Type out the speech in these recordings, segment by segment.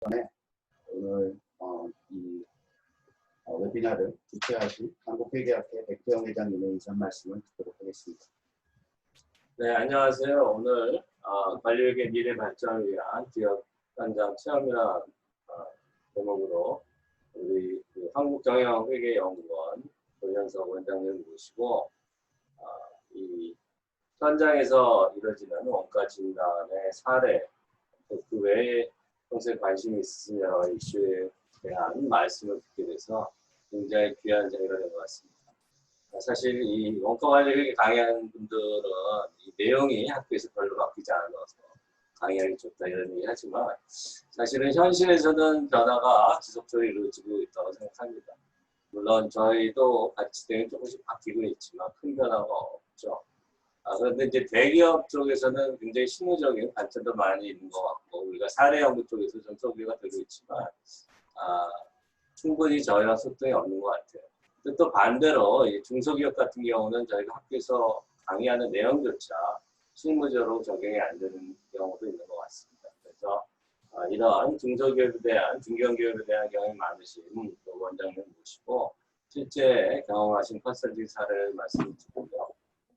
전에 오늘 이 웨비나를 주최하신 한국회계학회 백태영 회장님의 인사 말씀을 듣도록 하겠습니다. 네, 안녕하세요. 오늘 관리회계 미래 발전을 위한 기업 현장 체험이라는 제목으로 우리 한국경영회계연구원 조현석 원장님을 모시고 이 현장에서 이루어지는 원가 진단의 사례, 그 외에 평소에 관심이 있으신 여러 이슈에 대한 말씀을 듣게 돼서 굉장히 귀한 자리가 된 것 같습니다. 사실 이 원가관리회계 강의하는 분들은 이 내용이 학교에서 별로 바뀌지 않아서 강의하기 좋다 이런 얘기 하지만 사실은 현실에서는 변화가 지속적으로 이루어지고 있다고 생각합니다. 물론 저희도 가치대는 조금씩 바뀌고 있지만 큰 변화가 없죠. 그런데 이제 대기업 쪽에서는 굉장히 실무적인 관점도 많이 있는 것 같고 우리가 사례 연구 쪽에서 좀 소비가 되고 있지만 충분히 저희랑 소통이 없는 것 같아요. 또 반대로 중소기업 같은 경우는 저희가 학교에서 강의하는 내용조차 실무적으로 적용이 안 되는 경우도 있는 것 같습니다. 그래서 이러한 중소기업에 대한, 중견기업에 대한 경험이 많으신 원장님 모시고 실제 경험하신 컨설팅 사례를 말씀드리고요.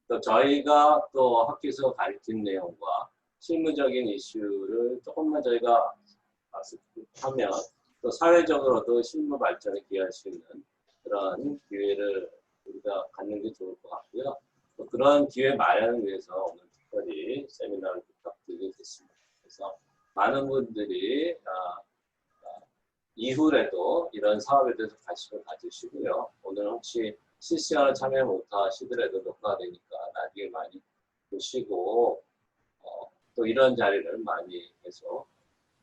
또 저희가 또 학교에서 가르친 내용과 실무적인 이슈를 조금만 저희가 하면 또 사회적으로도 실무 발전에 기여할 수 있는 그런 기회를 우리가 갖는 게 좋을 것 같고요. 또 그런 기회 마련을 위해서 오늘 특별히 세미나를 부탁드리게 됐습니다. 그래서 많은 분들이 이후에도 이런 사업에 대해서 관심을 가지시고요. 오늘 혹시 실시간으로 참여 못하시더라도 녹화되니까 나중에 많이 보시고 또 이런 자리를 많이 계속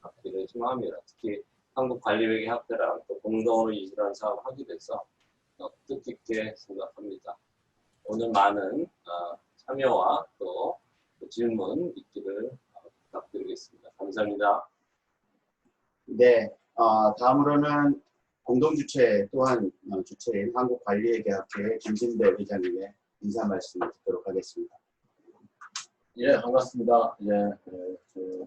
갖기를 희망합니다. 특히 한국관리회계학회랑 또 공동으로 이런 사업을 하게 돼서 뜻깊게 생각합니다. 오늘 많은 참여와 또 질문 있기를 부탁드리겠습니다. 감사합니다. 네, 다음으로는 공동주최 또한 주최인 한국관리회계학회 김진배 회장님의 인사 말씀을 듣도록 하겠습니다. 예, 반갑습니다.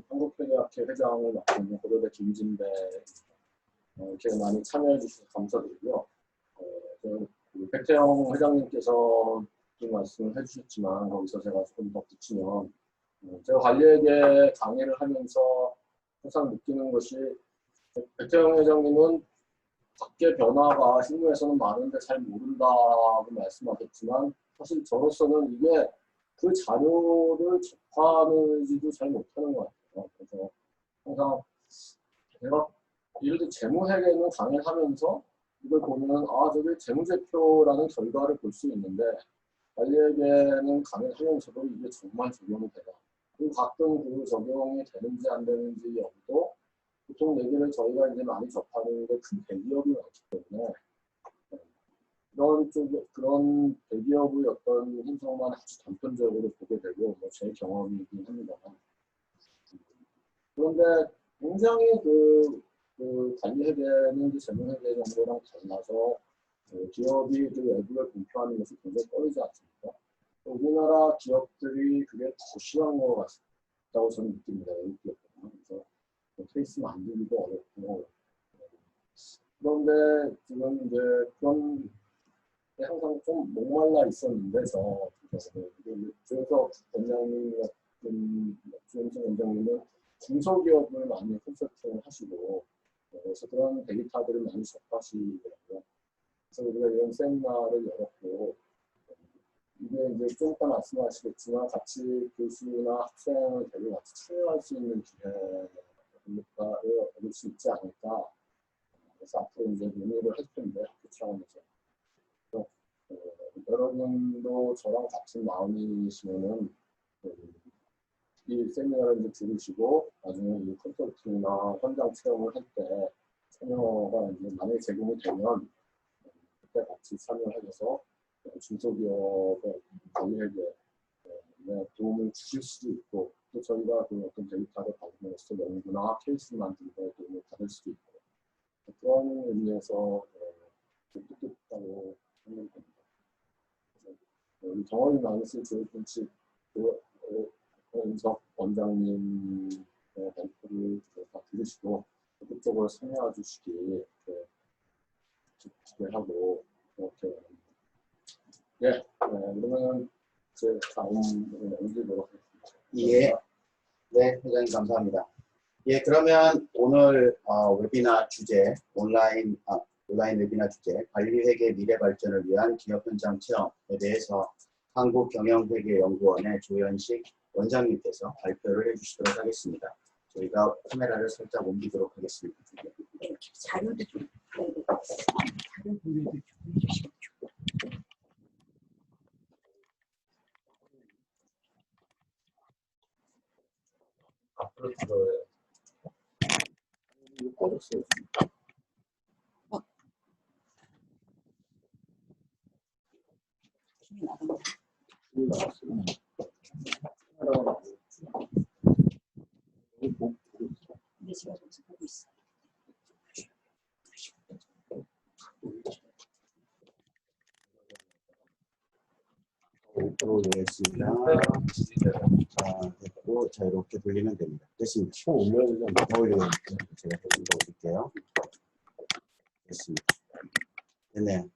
한국회계학회 회장을 맡고 있는 고려대 김진배 이렇게 많이 참여해 주셔서 감사드리고요. 백태영 회장님께서 좀 말씀을 해주셨지만 거기서 제가 조금 더 붙이면 제가 관리회계 강의를 하면서 항상 느끼는 것이 백태영 회장님은 밖의 변화가 실무에서는 많은데 잘 모른다고 말씀하셨지만 사실 저로서는 이게 그 자료를 접하는지도 잘 못하는 것 같아요. 그래서 항상 제가 예를 들어 재무회계는 강의를 하면서 이걸 보면 저게 재무제표라는 결과를 볼 수 있는데 관리회계는 강의를 하면서도 이게 정말 적용이 되나 그리고 가끔 그 적용이 되는지 안 되는지 여부도 보통 얘기를 저희가 이제 많이 접하는 게 큰 대기업이 많기 때문에 그런 대기업의 어떤 행성만 아주 단편적으로 보게 되고 제 경험이긴 합니다만 그런데 굉장히 그 관리회계는 재무회계 정도랑 달라서 기업이 그 외부에 공표하는 것이 굉장히 꺼리지 않습니까? 우리나라 기업들이 그게 더 심한 것 같다고 저는 느낍니다. 외국 기업들은. 그래서 케이스 만들기도 어렵고 그런데 지금 이제 그런 항상 좀 목말라 있었는데 그래서 원장님 같은 주영진 원장님은 중소기업을 많이 컨설팅을 하시고 그래서 그런 데이터들을 많이 접하시더라고요. 그래서 우리가 이런 세미나를 열었고 이게 이제 좀 이따 말씀하시겠지만 같이 교수나 학생을 데리고 같이 참여할 수 있는 기회가 얻을 수 있지 않을까. 그래서 앞으로 이제 논의를 할 텐데 학교 차원에서. 여러분도 저랑 같은 마음이시면은 이 세미나를 이제 들으시고 나중에 이 컨설팅이나 현장 체험을 할 때 참여가 이제 만약에 제공이 되면 그때 같이 참여해서 중소기업의 관리회계에 도움을 주실 수도 있고 또 저희가 그 어떤 데이터를 받으면서 연구나 케이스 만드는 데 도움을 받을 수도 있고 그런 의미에서 뜻깊다고 생각합니다. 경험이 많으신 조일분치 은석 원장님의 발표를 다 들으시고 적극적으로 참여해 주시기 기대하고 이렇게 그러면 제 다음 넘기도록 하겠습니다. 예, 네, 회장님 감사합니다. 예, 그러면 오늘 웨비나 주제, 온라인 웨비나 주제, 관리회계 미래 발전을 위한 기업 현장 체험에 대해서 한국경영회계연구원의 조현식 원장님께서 발표를 해주시도록 하겠습니다. 저희가 카메라를 살짝 옮기도록 하겠습니다. 네, 자료도 좀 자료 공유도 좀 해주시면 좋겠습니다. 앞으로 들어요. 이거 꺼졌어요. 힘이 나간다. 근데 제가 여기서 보고 있어요. 됐습니다. 됐고 자유롭게 돌리면 됩니다. 됐습니다. 올려야 되지 않나? 올리면 제가 올릴게요. 됐습니다. 됐네요.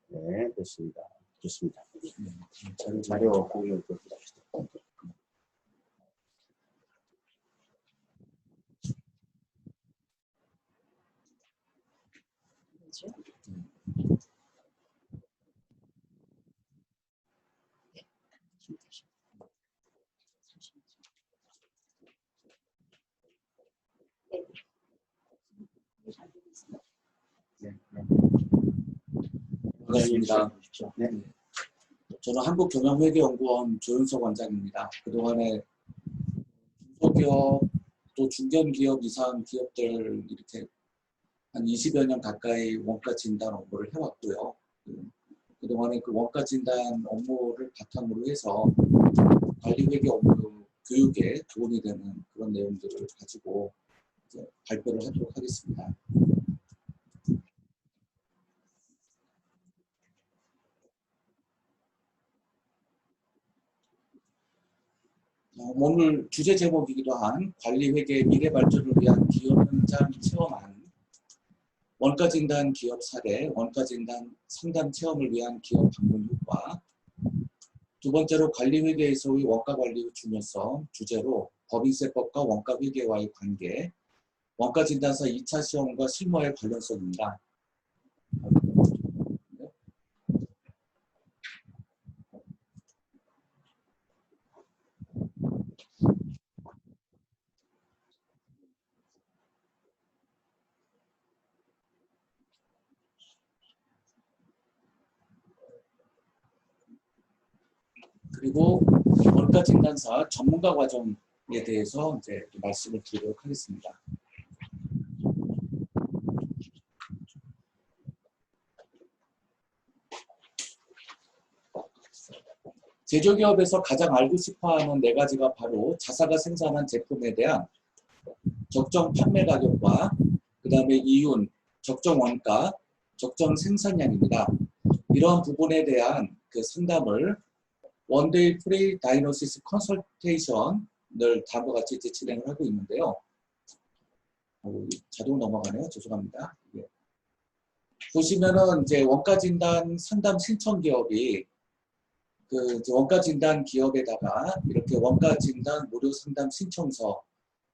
네, 됐습니다. 좋습니다. 자료 공유 부탁드립니다. 뭐죠? 네, 반갑습니다. 네. 저는 한국경영회계연구원 조윤석 원장입니다. 그동안에 중소기업 또 중견기업 이상 기업들 이렇게 한 20여 년 가까이 원가 진단 업무를 해왔고요. 그동안에 그 원가 진단 업무를 바탕으로 해서 관리회계 업무 교육에 도움이 되는 그런 내용들을 가지고 이제 발표를 하도록 하겠습니다. 오늘 주제 제목이기도 한 관리회계 미래 발전을 위한 기업 현장 체험안, 원가 진단 기업 사례, 원가 진단 상담 체험을 위한 기업 방문 효과, 두 번째로 관리회계에서의 원가 관리의 중요성 주제로 법인세법과 원가 회계와의 관계, 원가 진단사 2차 시험과 실무와의 관련성입니다. 그리고 원가 진단사 전문가 과정에 대해서 이제 또 말씀을 드리도록 하겠습니다. 제조기업에서 가장 알고 싶어하는 네 가지가 바로 자사가 생산한 제품에 대한 적정 판매 가격과 그 다음에 이윤, 적정 원가, 적정 생산량입니다. 이러한 부분에 대한 그 상담을 원데이 프리 다이노시스 컨설테이션을 다음과 같이 이제 진행을 하고 있는데요. 자동 넘어가네요. 죄송합니다. 예. 보시면은 이제 원가 진단 상담 신청 기업이 그 이제 원가 진단 기업에다가 이렇게 원가 진단 무료 상담 신청서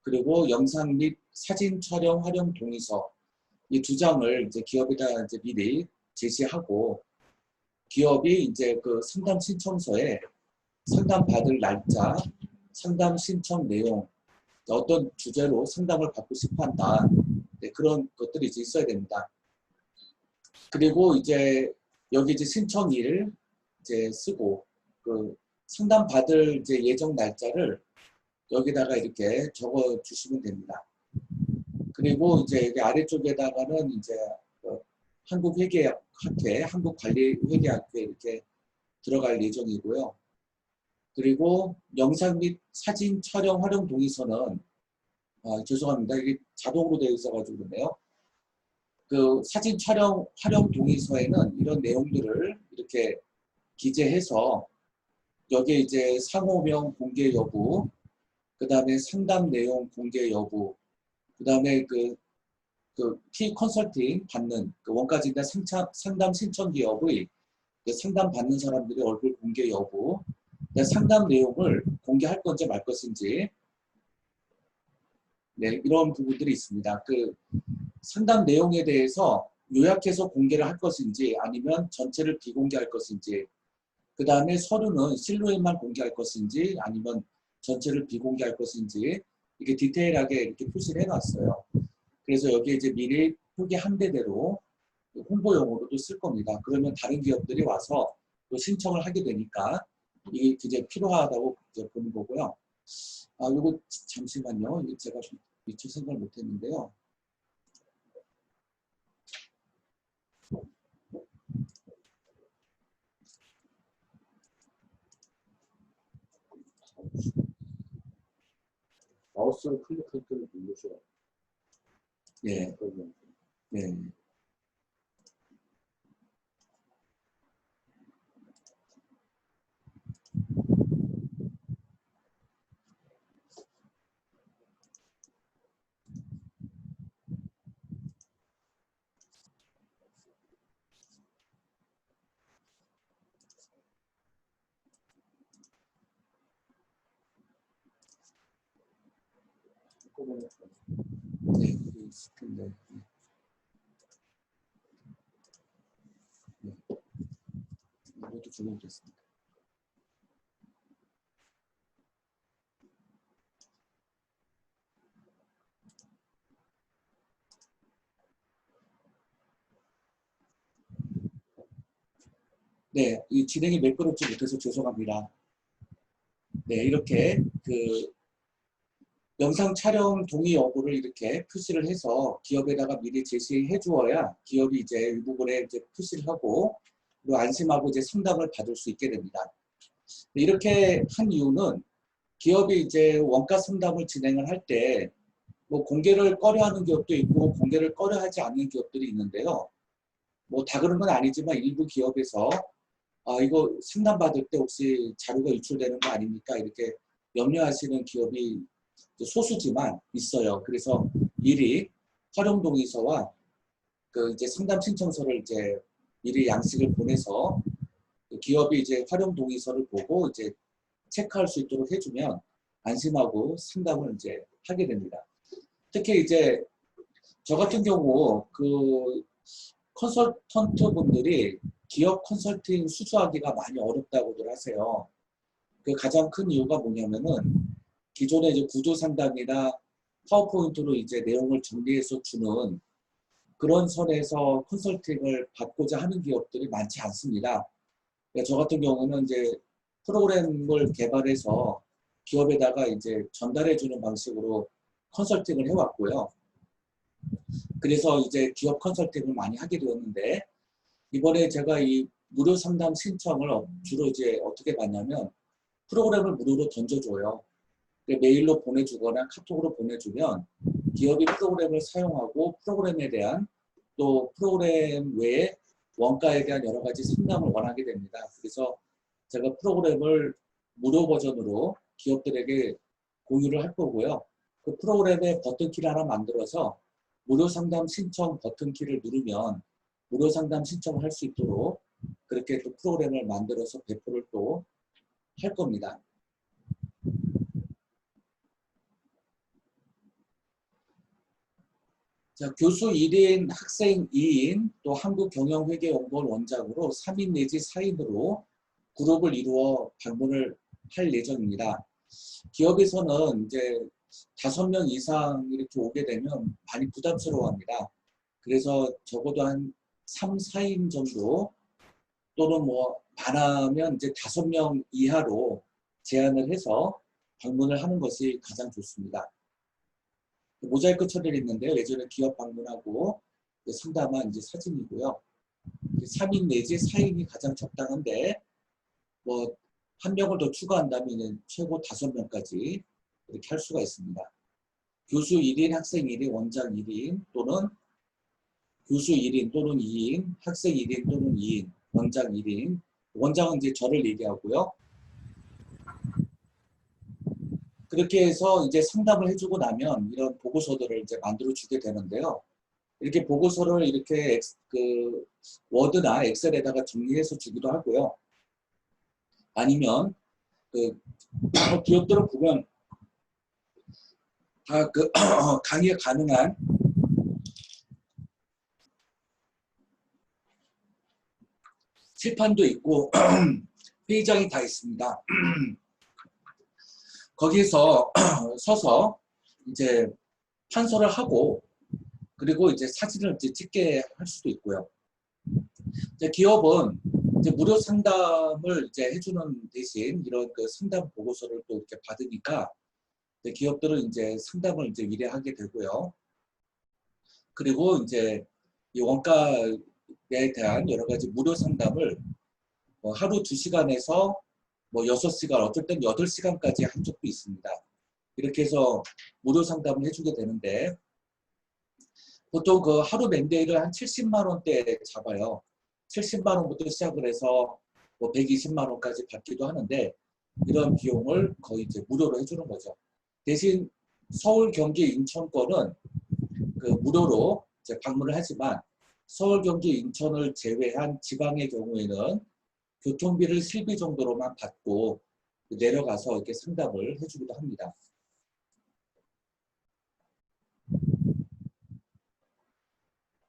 그리고 영상 및 사진 촬영 활용 동의서 이 두 장을 이제 기업에다 이제 미리 제시하고 기업이 이제 그 상담 신청서에 상담 받을 날짜, 상담 신청 내용, 어떤 주제로 상담을 받고 싶어 한다. 네, 그런 것들이 이제 있어야 됩니다. 그리고 이제 여기 이제 신청일 이제 쓰고 그 상담 받을 이제 예정 날짜를 여기다가 이렇게 적어 주시면 됩니다. 그리고 이제 여기 아래쪽에다가는 이제 한국회계학회, 한국관리회계학회 이렇게 들어갈 예정이고요. 그리고 영상 및 사진 촬영 활용 동의서는 죄송합니다. 이게 자동으로 되어 있어가지고 그러네요. 그 사진 촬영 활용 동의서에는 이런 내용들을 이렇게 기재해서 여기에 이제 상호명 공개 여부, 그 다음에 상담 내용 공개 여부, 그 다음에 그 그 피 컨설팅 받는 그 원가 진단 상담 신청 기업의 그 상담 받는 사람들의 얼굴 공개 여부, 상담 내용을 공개할 건지 말 것인지, 네, 이런 부분들이 있습니다. 그 상담 내용에 대해서 요약해서 공개를 할 것인지 아니면 전체를 비공개할 것인지, 그 다음에 서류는 실루엣만 공개할 것인지 아니면 전체를 비공개할 것인지 이게 디테일하게 이렇게 표시를 해놨어요. 그래서 여기에 이제 미리 표기한 대대로 홍보용으로도 쓸 겁니다. 그러면 다른 기업들이 와서 또 신청을 하게 되니까 이게 굉장히 필요하다고 이제 보는 거고요. 아, 요거 잠시만요. 이거 제가 좀 미처 생각을 못 했는데요. 마우스를 클릭할 때는 누르셔야 예, 그러면 예. 네, 그게 있을 텐데. 네. 이것도 주목됐습니다. 네, 이 진행이 매끄럽지 못해서 죄송합니다. 네, 이렇게 그 영상 촬영 동의 여부를 이렇게 표시를 해서 기업에다가 미리 제시해 주어야 기업이 이제 이 부분에 이제 표시를 하고 그리고 안심하고 이제 상담을 받을 수 있게 됩니다. 이렇게 한 이유는 기업이 이제 원가 상담을 진행을 할 때 뭐 공개를 꺼려하는 기업도 있고 공개를 꺼려하지 않는 기업들이 있는데요. 뭐 다 그런 건 아니지만 일부 기업에서 아 이거 상담 받을 때 혹시 자료가 유출되는 거 아닙니까? 이렇게 염려하시는 기업이 소수지만 있어요. 그래서 미리 활용 동의서와 그 이제 상담 신청서를 이제 미리 양식을 보내서 기업이 이제 활용 동의서를 보고 이제 체크할 수 있도록 해주면 안심하고 상담을 이제 하게 됩니다. 특히 이제 저 같은 경우 그 컨설턴트 분들이 기업 컨설팅 수주하기가 많이 어렵다고들 하세요. 그 가장 큰 이유가 뭐냐면은 기존의 이제 구조 상담이나 파워포인트로 이제 내용을 정리해서 주는 그런 선에서 컨설팅을 받고자 하는 기업들이 많지 않습니다. 그러니까 저 같은 경우는 이제 프로그램을 개발해서 기업에다가 이제 전달해 주는 방식으로 컨설팅을 해왔고요. 그래서 이제 기업 컨설팅을 많이 하게 되었는데 이번에 제가 이 무료 상담 신청을 주로 이제 어떻게 받냐면 프로그램을 무료로 던져줘요. 메일로 보내주거나 카톡으로 보내주면 기업이 프로그램을 사용하고 프로그램에 대한 또 프로그램 외에 원가에 대한 여러 가지 상담을 원하게 됩니다. 그래서 제가 프로그램을 무료 버전으로 기업들에게 공유를 할 거고요. 그 프로그램에 버튼키를 하나 만들어서 무료 상담 신청 버튼키를 누르면 무료 상담 신청을 할 수 있도록 그렇게 또 프로그램을 만들어서 배포를 또 할 겁니다. 자, 교수 1인, 학생 2인, 또 한국경영회계연구원 원장으로 3인 내지 4인으로 그룹을 이루어 방문을 할 예정입니다. 기업에서는 이제 5명 이상 이렇게 오게 되면 많이 부담스러워합니다. 그래서 적어도 한 3, 4인 정도 또는 뭐 많으면 이제 5명 이하로 제한을 해서 방문을 하는 것이 가장 좋습니다. 모자이크 처리를 했는데요. 예전에 기업 방문하고 상담한 이제 사진이고요. 3인 내지 4인이 가장 적당한데 뭐 한 명을 더 추가한다면 최고 5명까지 이렇게 할 수가 있습니다. 교수 1인, 학생 1인, 원장 1인 또는 교수 1인 또는 2인, 학생 1인 또는 2인, 원장 1인. 원장은 이제 저를 얘기하고요. 그렇게 해서 이제 상담을 해주고 나면 이런 보고서들을 이제 만들어 주게 되는데요. 이렇게 보고서를 이렇게 그 워드나 엑셀에다가 정리해서 주기도 하고요. 아니면 그 기업들을 보면 다 그 강의 가능한 칠판도 있고 회의장이 다 있습니다. 거기서 서서 이제 판서를 하고 그리고 이제 사진을 이제 찍게 할 수도 있고요. 이제 기업은 이제 무료 상담을 이제 해주는 대신 이런 그 상담 보고서를 또 이렇게 받으니까 이제 기업들은 이제 상담을 이제 미리 하게 되고요. 그리고 이제 이 원가에 대한 여러 가지 무료 상담을 뭐 하루 2시간에서 뭐 6시간, 어떨 땐 8시간까지 한 적도 있습니다. 이렇게 해서 무료 상담을 해주게 되는데 보통 그 하루 맨데이를 한 70만 원대 잡아요. 70만 원부터 시작을 해서 뭐 120만 원까지 받기도 하는데 이런 비용을 거의 이제 무료로 해주는 거죠. 대신 서울, 경기, 인천 거는 그 무료로 이제 방문을 하지만 서울, 경기, 인천을 제외한 지방의 경우에는 교통비를 실비 정도로만 받고 내려가서 이렇게 상담을 해주기도 합니다.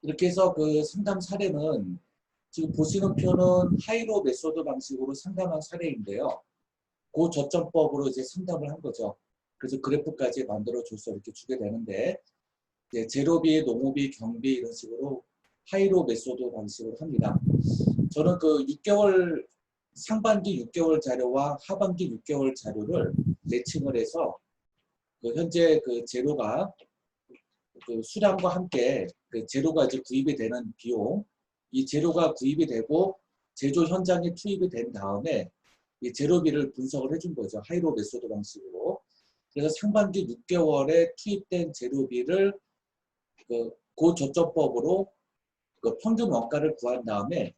이렇게 해서 그 상담 사례는 지금 보시는 표는 하이로 메소드 방식으로 상담한 사례인데요. 고저점법으로 이제 상담을 한 거죠. 그래서 그래프까지 만들어줘서 이렇게 주게 되는데 이제 제로비, 농업비, 경비 이런 식으로 하이로 메소드 방식으로 합니다. 저는 그 6개월 상반기 6개월 자료와 하반기 6개월 자료를 매칭을 해서 그 현재 그 재료가 그 수량과 함께 그 재료가 이제 구입이 되는 비용, 이 재료가 구입이 되고 제조 현장에 투입이 된 다음에 이 재료비를 분석을 해준 거죠. 하이로 메소드 방식으로. 그래서 상반기 6개월에 투입된 재료비를 그 고저점법으로 그 평균 원가를 구한 다음에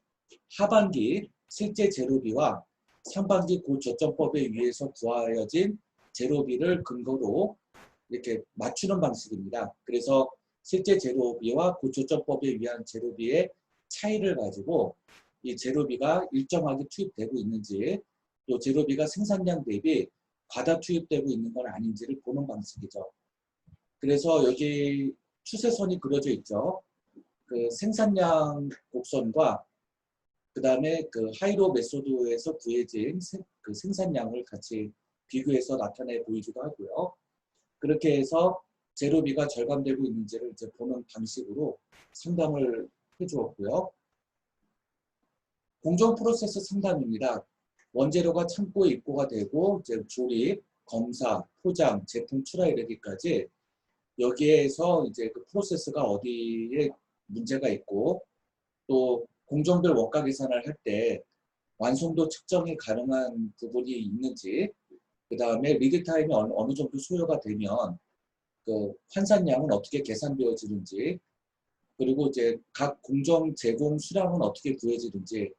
하반기 실제 재료비와 상반기 고저점법에 의해서 구하여진 재료비를 근거로 이렇게 맞추는 방식입니다. 그래서 실제 재료비와 고저점법에 의한 재료비의 차이를 가지고 이 재료비가 일정하게 투입되고 있는지 또 재료비가 생산량 대비 과다 투입되고 있는 건 아닌지를 보는 방식이죠. 그래서 여기 추세선이 그려져 있죠. 그 생산량 곡선과 그 다음에 그 하이로 메소드에서 구해진 그 생산량을 같이 비교해서 나타내 보이기도 하고요. 그렇게 해서 재료비가 절감되고 있는지를 이제 보는 방식으로 상담을 해주었고요. 공정 프로세스 상담입니다. 원재료가 창고에 입고가 되고 이제 조립, 검사, 포장, 제품 출하 이르기까지 여기에서 이제 그 프로세스가 어디에 문제가 있고 또 공정별 원가 계산을 할 때 완성도 측정이 가능한 부분이 있는지 그 다음에 리드타임이 어느 정도 소요가 되면 그 환산량은 어떻게 계산되어지는지 그리고 이제 각 공정 제공 수량은 어떻게 구해지는지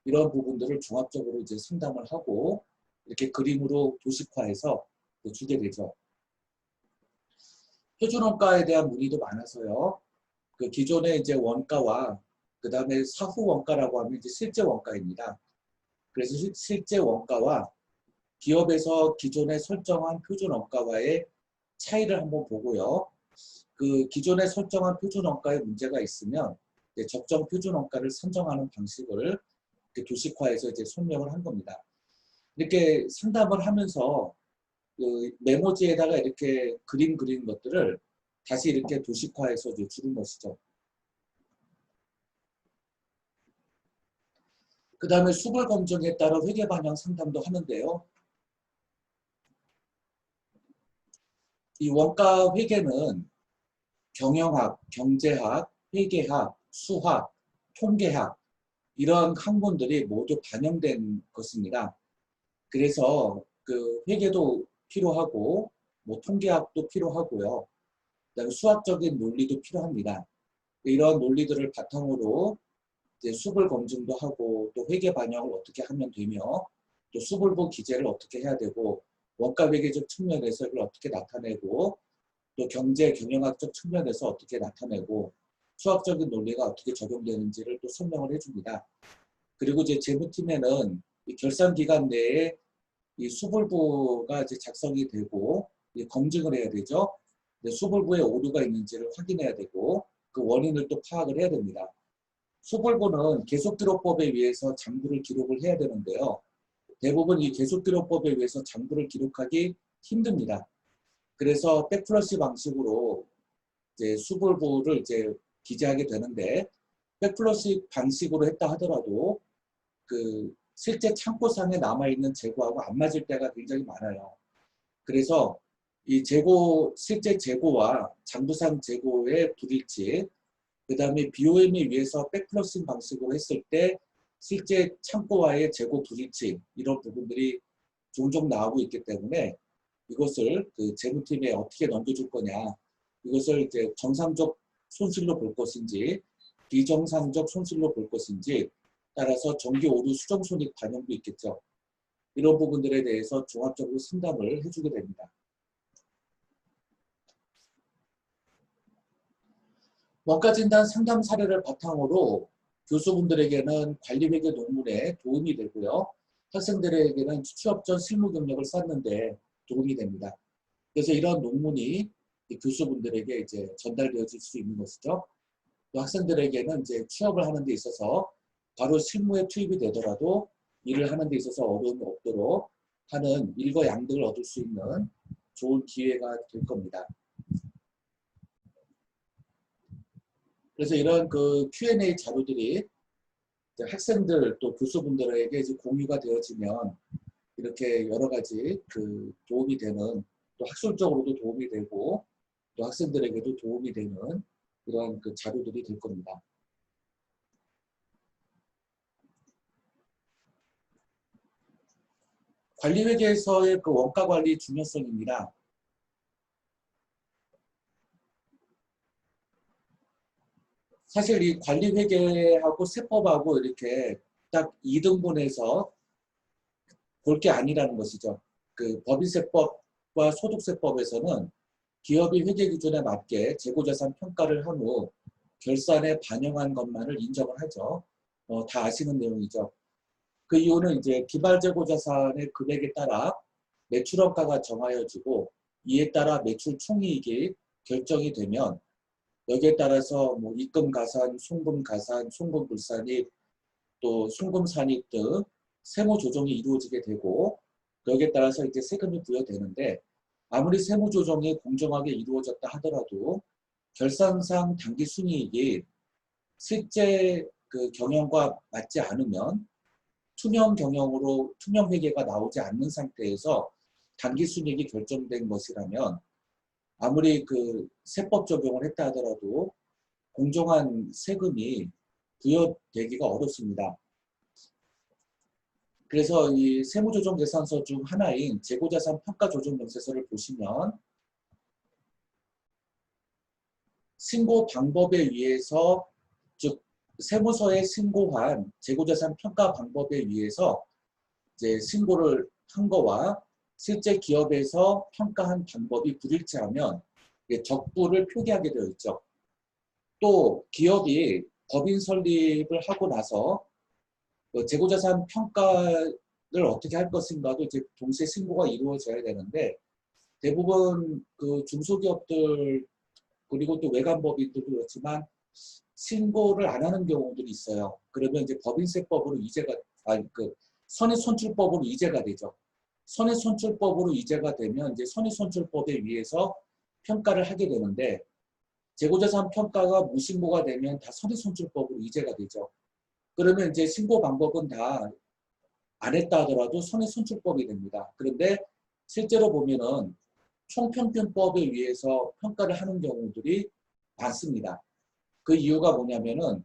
이런 부분들을 종합적으로 이제 상담을 하고 이렇게 그림으로 도식화해서 주게 되죠. 표준원가에 대한 문의도 많아서요. 그 기존의 이제 원가와 그 다음에 사후 원가라고 하면 이제 실제 원가입니다. 그래서 실제 원가와 기업에서 기존에 설정한 표준 원가와의 차이를 한번 보고요. 그 기존에 설정한 표준 원가에 문제가 있으면 이제 적정 표준 원가를 선정하는 방식을 도식화해서 이제 설명을 한 겁니다. 이렇게 상담을 하면서 그 메모지에다가 이렇게 그림 그린 것들을 다시 이렇게 도식화해서 주는 것이죠. 그 다음에 수불 검증에 따라 회계 반영 상담도 하는데요. 이 원가 회계는 경영학, 경제학, 회계학, 수학, 통계학 이런 학문들이 모두 반영된 것입니다. 그래서 그 회계도 필요하고 뭐 통계학도 필요하고요. 그다음에 수학적인 논리도 필요합니다. 이런 논리들을 바탕으로 이제 수불 검증도 하고 또 회계 반영을 어떻게 하면 되며 또 수불부 기재를 어떻게 해야 되고 원가 회계적 측면에서 이걸 어떻게 나타내고 또 경제 경영학적 측면에서 어떻게 나타내고 수학적인 논리가 어떻게 적용되는지를 또 설명을 해줍니다. 그리고 이제 재무팀에는 이 결산 기간 내에 이 수불부가 이제 작성이 되고 검증을 해야 되죠. 수불부에 오류가 있는지를 확인해야 되고 그 원인을 또 파악을 해야 됩니다. 수불부는 계속기록법에 의해서 장부를 기록을 해야 되는데요. 대부분 이 계속기록법에 의해서 장부를 기록하기 힘듭니다. 그래서 백플러시 방식으로 이제 수불부를 이제 기재하게 되는데 백플러시 방식으로 했다 하더라도 그 실제 창고상에 남아있는 재고하고 안 맞을 때가 굉장히 많아요. 그래서 이 재고, 실제 재고와 장부상 재고의 불일치, 그 다음에 BOM에 의해서 백플러싱 방식으로 했을 때 실제 창고와의 재고 불일치, 이런 부분들이 종종 나오고 있기 때문에 이것을 그 재무팀에 어떻게 넘겨줄 거냐, 이것을 이제 정상적 손실로 볼 것인지 비정상적 손실로 볼 것인지 따라서 정기 오류 수정 손익 반영도 있겠죠. 이런 부분들에 대해서 종합적으로 상담을 해주게 됩니다. 원가진단 상담 사례를 바탕으로 교수분들에게는 관리회계 논문에 도움이 되고요. 학생들에게는 취업 전 실무 경력을 쌓는데 도움이 됩니다. 그래서 이런 논문이 교수분들에게 이제 전달되어질 수 있는 것이죠. 또 학생들에게는 이제 취업을 하는 데 있어서 바로 실무에 투입이 되더라도 일을 하는 데 있어서 어려움이 없도록 하는 일거양득을 얻을 수 있는 좋은 기회가 될 겁니다. 그래서 이런 그 Q&A 자료들이 학생들 또 교수분들에게 이제 공유가 되어지면 이렇게 여러 가지 그 도움이 되는, 또 학술적으로도 도움이 되고 또 학생들에게도 도움이 되는 이런 그 자료들이 될 겁니다. 관리회계에서의 그 원가 관리 중요성입니다. 사실 이 관리회계하고 세법하고 이렇게 딱 2등분해서 볼 게 아니라는 것이죠. 그 법인세법과 소득세법에서는 기업이 회계 기준에 맞게 재고자산 평가를 한 후 결산에 반영한 것만을 인정을 하죠. 다 아시는 내용이죠. 그 이유는 이제 기발재고자산의 금액에 따라 매출원가가 정하여지고 이에 따라 매출 총이익이 결정이 되면 여기에 따라서 뭐 입금 가산, 송금 가산, 송금 불산입, 또 송금 산입 등 세무 조정이 이루어지게 되고 여기에 따라서 이제 세금이 부여되는데 아무리 세무 조정이 공정하게 이루어졌다 하더라도 결산상 당기 순이익이 실제 그 경영과 맞지 않으면 투명 경영으로 투명 회계가 나오지 않는 상태에서 당기 순이익이 결정된 것이라면 아무리 그 세법 적용을 했다 하더라도 공정한 세금이 부여되기가 어렵습니다. 그래서 이 세무조정계산서 중 하나인 재고자산 평가조정명세서를 보시면 신고 방법에 의해서, 즉 세무서에 신고한 재고자산 평가 방법에 의해서 이제 신고를 한 거와 실제 기업에서 평가한 방법이 불일치하면 적부를 표기하게 되어 있죠. 또 기업이 법인 설립을 하고 나서 재고자산 평가를 어떻게 할 것인가도 이제 동시에 신고가 이루어져야 되는데 대부분 그 중소기업들 그리고 또 외관법인들도 그렇지만 신고를 안 하는 경우들이 있어요. 그러면 이제 법인세법으로 이제가 선입선출법으로 이제가 되죠. 선입선출법으로 이제가 되면 이제 선입선출법에 의해서 평가를 하게 되는데 재고자산 평가가 무신고가 되면 다 선입선출법으로 이제가 되죠. 그러면 이제 신고 방법은 다 안 했다 하더라도 선입선출법이 됩니다. 그런데 실제로 보면은 총평균법에 의해서 평가를 하는 경우들이 많습니다. 그 이유가 뭐냐면은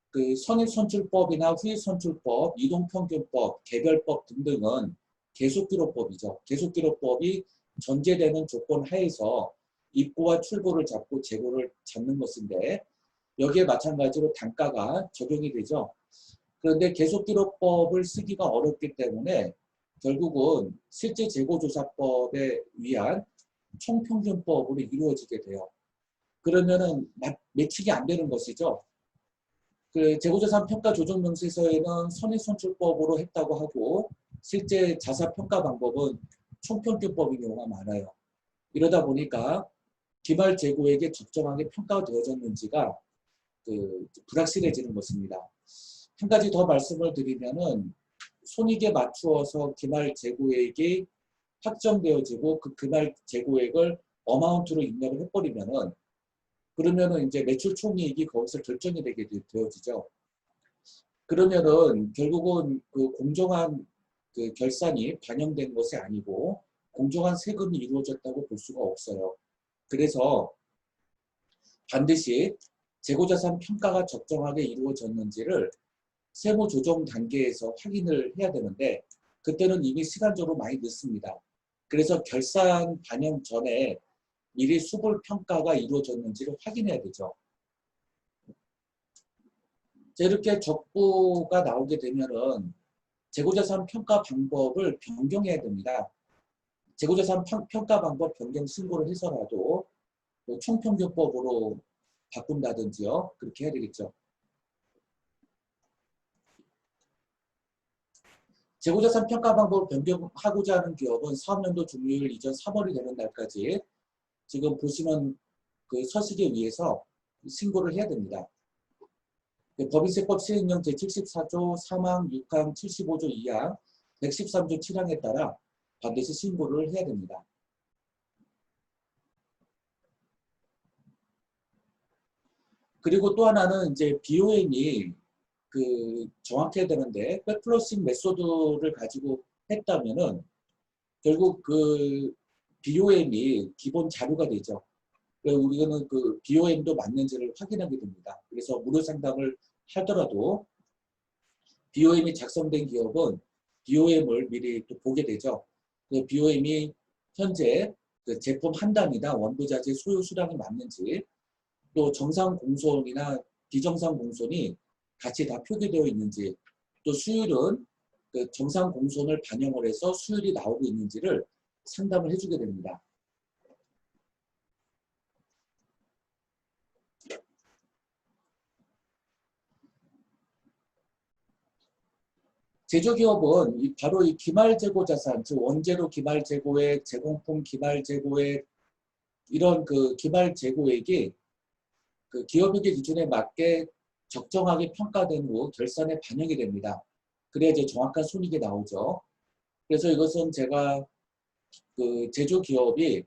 그 선입선출법이나 후입선출법, 이동평균법, 개별법 등등은 계속기록법이죠. 계속기록법이 전제되는 조건 하에서 입고와 출고를 잡고 재고를 잡는 것인데 여기에 마찬가지로 단가가 적용이 되죠. 그런데 계속기록법을 쓰기가 어렵기 때문에 결국은 실제 재고조사법에 의한 총평균법으로 이루어지게 돼요. 그러면은 매칭이 안 되는 것이죠. 그 재고자산 평가 조정 명세서에는 선의선출법으로 했다고 하고 실제 자사 평가 방법은 총평균법인 경우가 많아요. 이러다 보니까 기말 재고에게 적정하게 평가가 되어졌는지가 불확실해지는 것입니다. 한 가지 더 말씀을 드리면은 손익에 맞추어서 기말 재고액이 확정되어지고 그 기말 재고액을 어마운트로 입력을 해버리면은 그러면은 이제 매출 총이익이 거기서 결정이 되게 되어지죠. 그러면은 결국은 그 공정한 그 결산이 반영된 것이 아니고 공정한 세금이 이루어졌다고 볼 수가 없어요. 그래서 반드시 재고자산 평가가 적정하게 이루어졌는지를 세무조정 단계에서 확인을 해야 되는데 그때는 이미 시간적으로 많이 늦습니다. 그래서 결산 반영 전에 미리 수불 평가가 이루어졌는지를 확인해야 되죠. 이렇게 적부가 나오게 되면은 재고자산 평가 방법을 변경해야 됩니다. 재고자산 평가 방법 변경 신고를 해서라도 뭐 총평균법으로 바꾼다든지요. 그렇게 해야 되겠죠. 재고자산 평가 방법을 변경하고자 하는 기업은 사업연도 종료일 이전 3월이 되는 날까지 지금 보시면 그 서식에 의해서 신고를 해야 됩니다. 법인세법 시행령 제74조 3항 6항 75조 2항 113조 7항에 따라 반드시 신고를 해야 됩니다. 그리고 또 하나는 이제 BOM이 정확해야 되는데 백플러싱 메소드를 가지고 했다면은 결국 그 BOM이 기본 자료가 되죠. 우리는 그 BOM도 맞는지를 확인하게 됩니다. 그래서 무료 상담을 하더라도 BOM이 작성된 기업은 BOM을 미리 또 보게 되죠. 그 BOM이 현재 그 제품 한 단위당 원부자재 소요 수량이 맞는지 또 정상 공손이나 비정상 공손이 같이 다 표기되어 있는지 또 수율은 그 정상 공손을 반영을 해서 수율이 나오고 있는지를 상담을 해주게 됩니다. 제조기업은 바로 이 기말재고자산, 즉 원재료 기말재고액, 제공품 기말재고액 이런 그 기말재고액이 그 기업회계 기준에 맞게 적정하게 평가된 후 결산에 반영이 됩니다. 그래야 이제 정확한 손익이 나오죠. 그래서 이것은 제가 그 제조기업이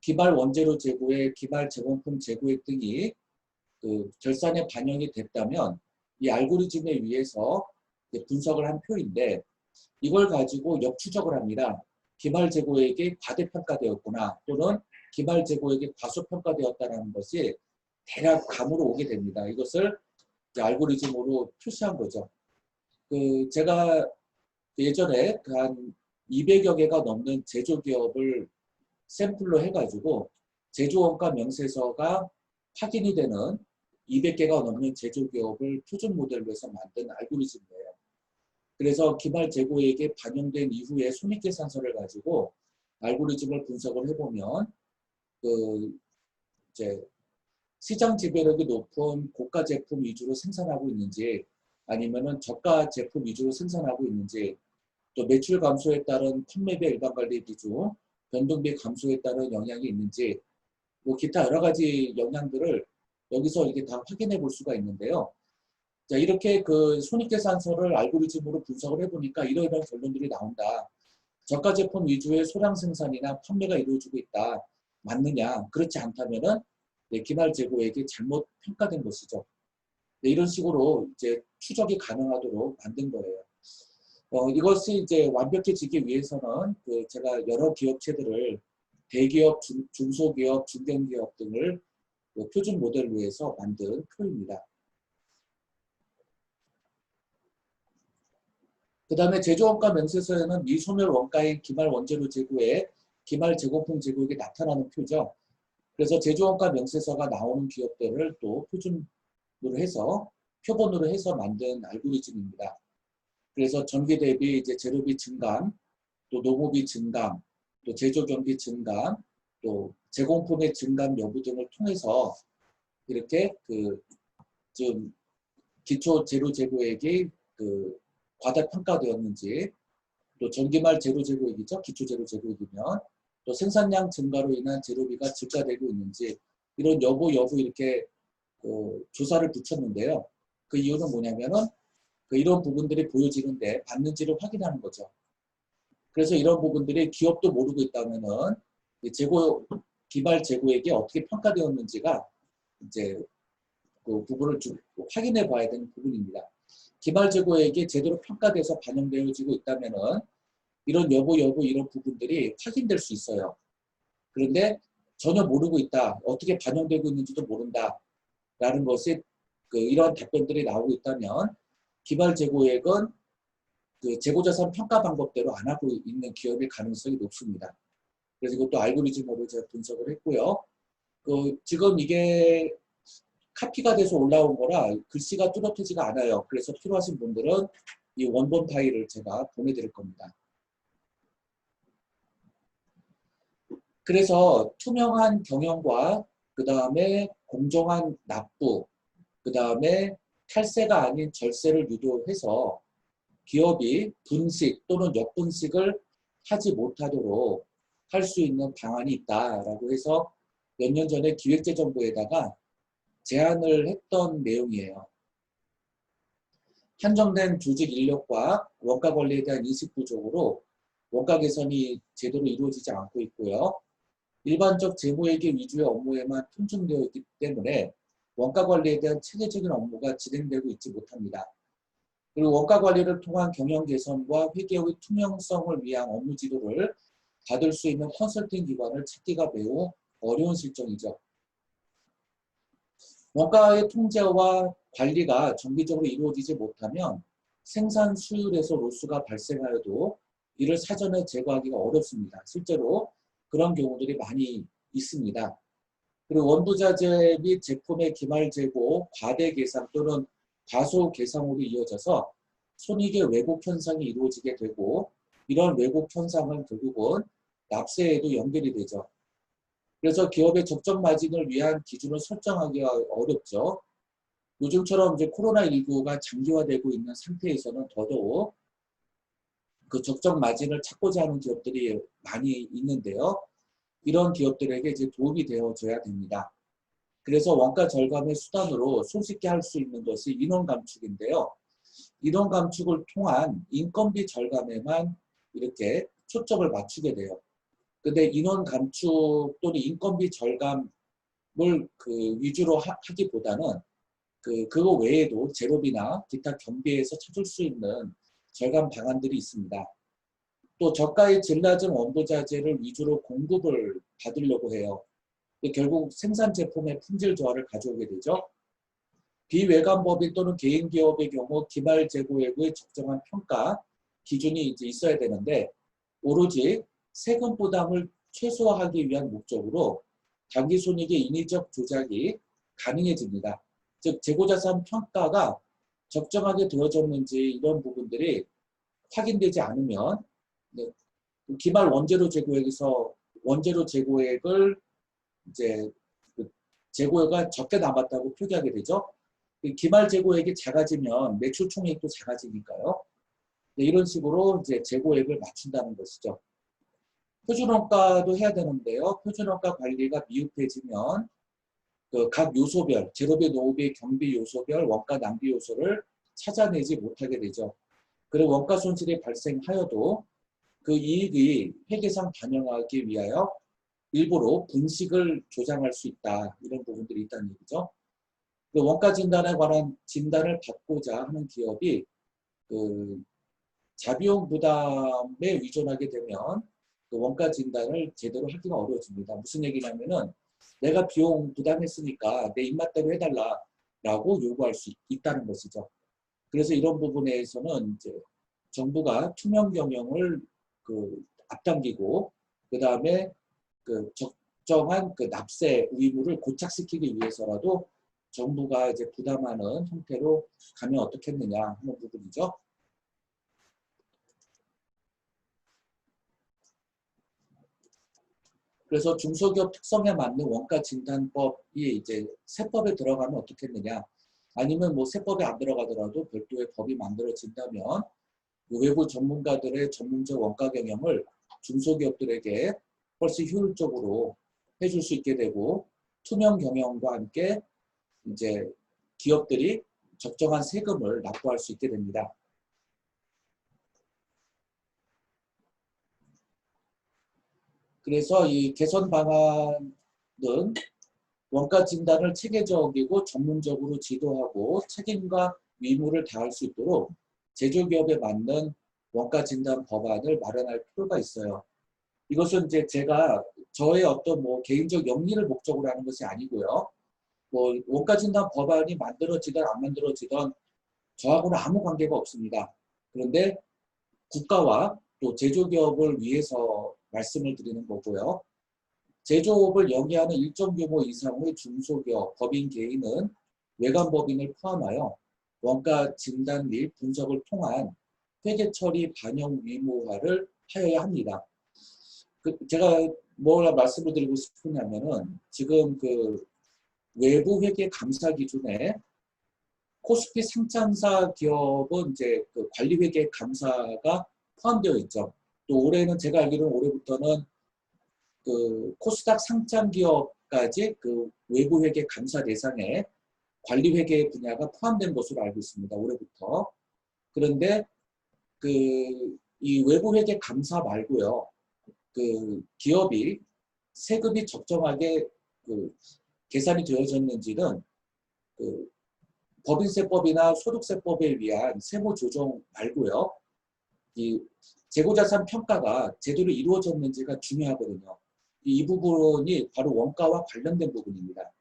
기말 원재료 재고액, 기말 제공품 재고액 등이 그 결산에 반영이 됐다면 이 알고리즘에 의해서 분석을 한 표인데 이걸 가지고 역추적을 합니다. 기말 재고액이 과대평가되었구나 또는 기말 재고액이 과소평가되었다는 것이 대략 감으로 오게 됩니다. 이것을 이제 알고리즘으로 표시한 거죠. 제가 예전에 한 200여 개가 넘는 제조기업을 샘플로 해가지고 제조원가 명세서가 확인이 되는 200개가 넘는 제조기업을 표준 모델로 해서 만든 알고리즘이에요. 그래서 기말 재고액에 반영된 이후에 손익계산서를 가지고 알고리즘을 분석을 해보면 이제 시장 지배력이 높은 고가 제품 위주로 생산하고 있는지 아니면은 저가 제품 위주로 생산하고 있는지 또 매출 감소에 따른 판매비 일반 관리 비중 변동비 감소에 따른 영향이 있는지 뭐 기타 여러 가지 영향들을 여기서 이게 다 확인해 볼 수가 있는데요. 자, 이렇게 그 손익계산서를 알고리즘으로 분석을 해보니까 이러이러한 결론들이 나온다. 저가 제품 위주의 소량 생산이나 판매가 이루어지고 있다. 맞느냐? 그렇지 않다면은 기말 재고액이 잘못 평가된 것이죠. 이런 식으로 이제 추적이 가능하도록 만든 거예요. 이것이 이제 완벽해지기 위해서는 제가 여러 기업체들을 대기업, 중소기업, 중견기업 등을 표준 모델로 해서 만든 표입니다. 그 다음에 제조원가 명세서에는 미소멸 원가인 기말 원재료 재고액, 기말 제공품 재고액이 나타나는 표죠. 그래서 제조원가 명세서가 나오는 기업들을 또 표준으로 해서 표본으로 해서 만든 알고리즘입니다. 그래서 전기 대비 이제 재료비 증감, 또 노무비 증감, 또 제조 경비 증감, 또 제공품의 증감 여부 등을 통해서 이렇게 좀 기초 재료 재고액이 과다평가되었는지, 또 전기말 재료 재고액이죠. 기초 재료 재고액이면 또 생산량 증가로 인한 재료비가 증가되고 있는지 이런 여부 이렇게 조사를 붙였는데요. 그 이유는 뭐냐면은 이런 부분들이 보여지는데 맞는지를 확인하는 거죠. 그래서 이런 부분들이 기업도 모르고 있다면은 기말 재고액이 어떻게 평가되었는지가 이제 그 부분을 좀 확인해 봐야 되는 부분입니다. 기말 재고액이 제대로 평가돼서 반영되어지고 있다면은 이런 여부 이런 부분들이 확인될 수 있어요. 그런데 전혀 모르고 있다, 어떻게 반영되고 있는지도 모른다 라는 것이 이런 답변들이 나오고 있다면 기말 재고액은 재고자산 평가 방법대로 안 하고 있는 기업의 가능성이 높습니다. 그래서 이것도 알고리즘으로 제가 분석을 했고요. 지금 이게 카피가 돼서 올라온 거라 글씨가 뚜렷하지가 않아요. 그래서 필요하신 분들은 이 원본 파일을 제가 보내드릴 겁니다. 그래서 투명한 경영과 그 다음에 공정한 납부, 그 다음에 탈세가 아닌 절세를 유도해서 기업이 분식 또는 역분식을 하지 못하도록 할 수 있는 방안이 있다라고 해서 몇 년 전에 기획재정부에다가 제안을 했던 내용이에요. 한정된 조직 인력과 원가 관리에 대한 인식 부족으로 원가 개선이 제대로 이루어지지 않고 있고요. 일반적 재무회계 위주의 업무에만 편중되어 있기 때문에 원가 관리에 대한 체계적인 업무가 진행되고 있지 못합니다. 그리고 원가 관리를 통한 경영 개선과 회계의 투명성을 위한 업무 지도를 받을 수 있는 컨설팅 기관을 찾기가 매우 어려운 실정이죠. 원가의 통제와 관리가 정기적으로 이루어지지 못하면 생산 수율에서 로스가 발생하여도 이를 사전에 제거하기가 어렵습니다. 실제로 그런 경우들이 많이 있습니다. 그리고 원부자재 및 제품의 기말 재고, 과대 계상 또는 과소 계상으로 이어져서 손익의 왜곡 현상이 이루어지게 되고, 이런 왜곡 현상은 결국은 납세에도 연결이 되죠. 그래서 기업의 적정 마진을 위한 기준을 설정하기가 어렵죠. 요즘처럼 이제 코로나19가 장기화되고 있는 상태에서는 더더욱 그 적정 마진을 찾고자 하는 기업들이 많이 있는데요. 이런 기업들에게 이제 도움이 되어줘야 됩니다. 그래서 원가 절감의 수단으로 손쉽게 할 수 있는 것이 인원 감축인데요. 인원 감축을 통한 인건비 절감에만 이렇게 초점을 맞추게 돼요. 근데 인원 감축 또는 인건비 절감을 위주로 하기보다는 그거 외에도 재료비나 기타 경비에서 찾을 수 있는 절감 방안들이 있습니다. 또 저가의 질 낮은 원부자재를 위주로 공급을 받으려고 해요. 결국 생산 제품의 품질 저하를 가져오게 되죠. 비외관법인 또는 개인 기업의 경우 기말 재고액의 적정한 평가 기준이 이제 있어야 되는데 오로지 세금 부담을 최소화하기 위한 목적으로 단기 손익의 인위적 조작이 가능해집니다. 즉 재고자산 평가가 적정하게 되어졌는지 이런 부분들이 확인되지 않으면 기말 원재료 재고액에서 원재료 재고액을 이제 재고액가 적게 남았다고 표기하게 되죠. 기말 재고액이 작아지면 매출 총액도 작아지니까요. 이런 식으로 이제 재고액을 맞춘다는 것이죠. 표준원가도 해야 되는데요. 표준원가 관리가 미흡해지면 각 요소별, 재료비, 노후비, 경비 요소별, 원가 낭비 요소를 찾아내지 못하게 되죠. 그리고 원가 손실이 발생하여도 그 이익이 회계상 반영하기 위하여 일부러 분식을 조장할 수 있다. 이런 부분들이 있다는 얘기죠. 원가 진단에 관한 진단을 받고자 하는 기업이 자비용 부담에 의존하게 되면 원가 진단을 제대로 하기가 어려워집니다. 무슨 얘기냐면은 내가 비용 부담했으니까 내 입맛대로 해달라라고 요구할 수 있다는 것이죠. 그래서 이런 부분에서는 이제 정부가 투명 경영을 앞당기고 그 다음에 적정한 납세 의무를 고착시키기 위해서라도 정부가 이제 부담하는 형태로 가면 어떻겠느냐 하는 부분이죠. 그래서 중소기업 특성에 맞는 원가 진단법이 이제 세법에 들어가면 어떻겠느냐. 아니면 뭐 세법에 안 들어가더라도 별도의 법이 만들어진다면 외부 전문가들의 전문적 원가 경영을 중소기업들에게 훨씬 효율적으로 해줄 수 있게 되고 투명 경영과 함께 이제 기업들이 적정한 세금을 납부할 수 있게 됩니다. 그래서 이 개선 방안은 원가 진단을 체계적이고 전문적으로 지도하고 책임과 의무를 다할 수 있도록 제조기업에 맞는 원가 진단 법안을 마련할 필요가 있어요. 이것은 이제 제가 저의 어떤 뭐 개인적 영리를 목적으로 하는 것이 아니고요. 뭐 원가 진단 법안이 만들어지든 안 만들어지든 저하고는 아무 관계가 없습니다. 그런데 국가와 또 제조기업을 위해서 말씀을 드리는 거고요. 제조업을 영위하는 일정 규모 이상의 중소기업, 법인 개인은 외관법인을 포함하여 원가 진단 및 분석을 통한 회계 처리 반영 의무화를 하여야 합니다. 제가 뭘 말씀을 드리고 싶으냐면은 지금 그 외부 회계 감사 기준에 코스피 상장사 기업은 이제 그 관리회계 감사가 포함되어 있죠. 또 올해는 제가 알기로는 올해부터는 그 코스닥 상장 기업까지 그 외부 회계 감사 대상에 관리회계 분야가 포함된 것으로 알고 있습니다. 올해부터. 그런데 그 이 외부 회계 감사 말고요. 그 기업이 세금이 적정하게 그 계산이 되어졌는지는 그 법인세법이나 소득세법에 의한 세무 조정 말고요. 이 재고자산 평가가 제대로 이루어졌는지가 중요하거든요. 이 부분이 바로 원가와 관련된 부분입니다.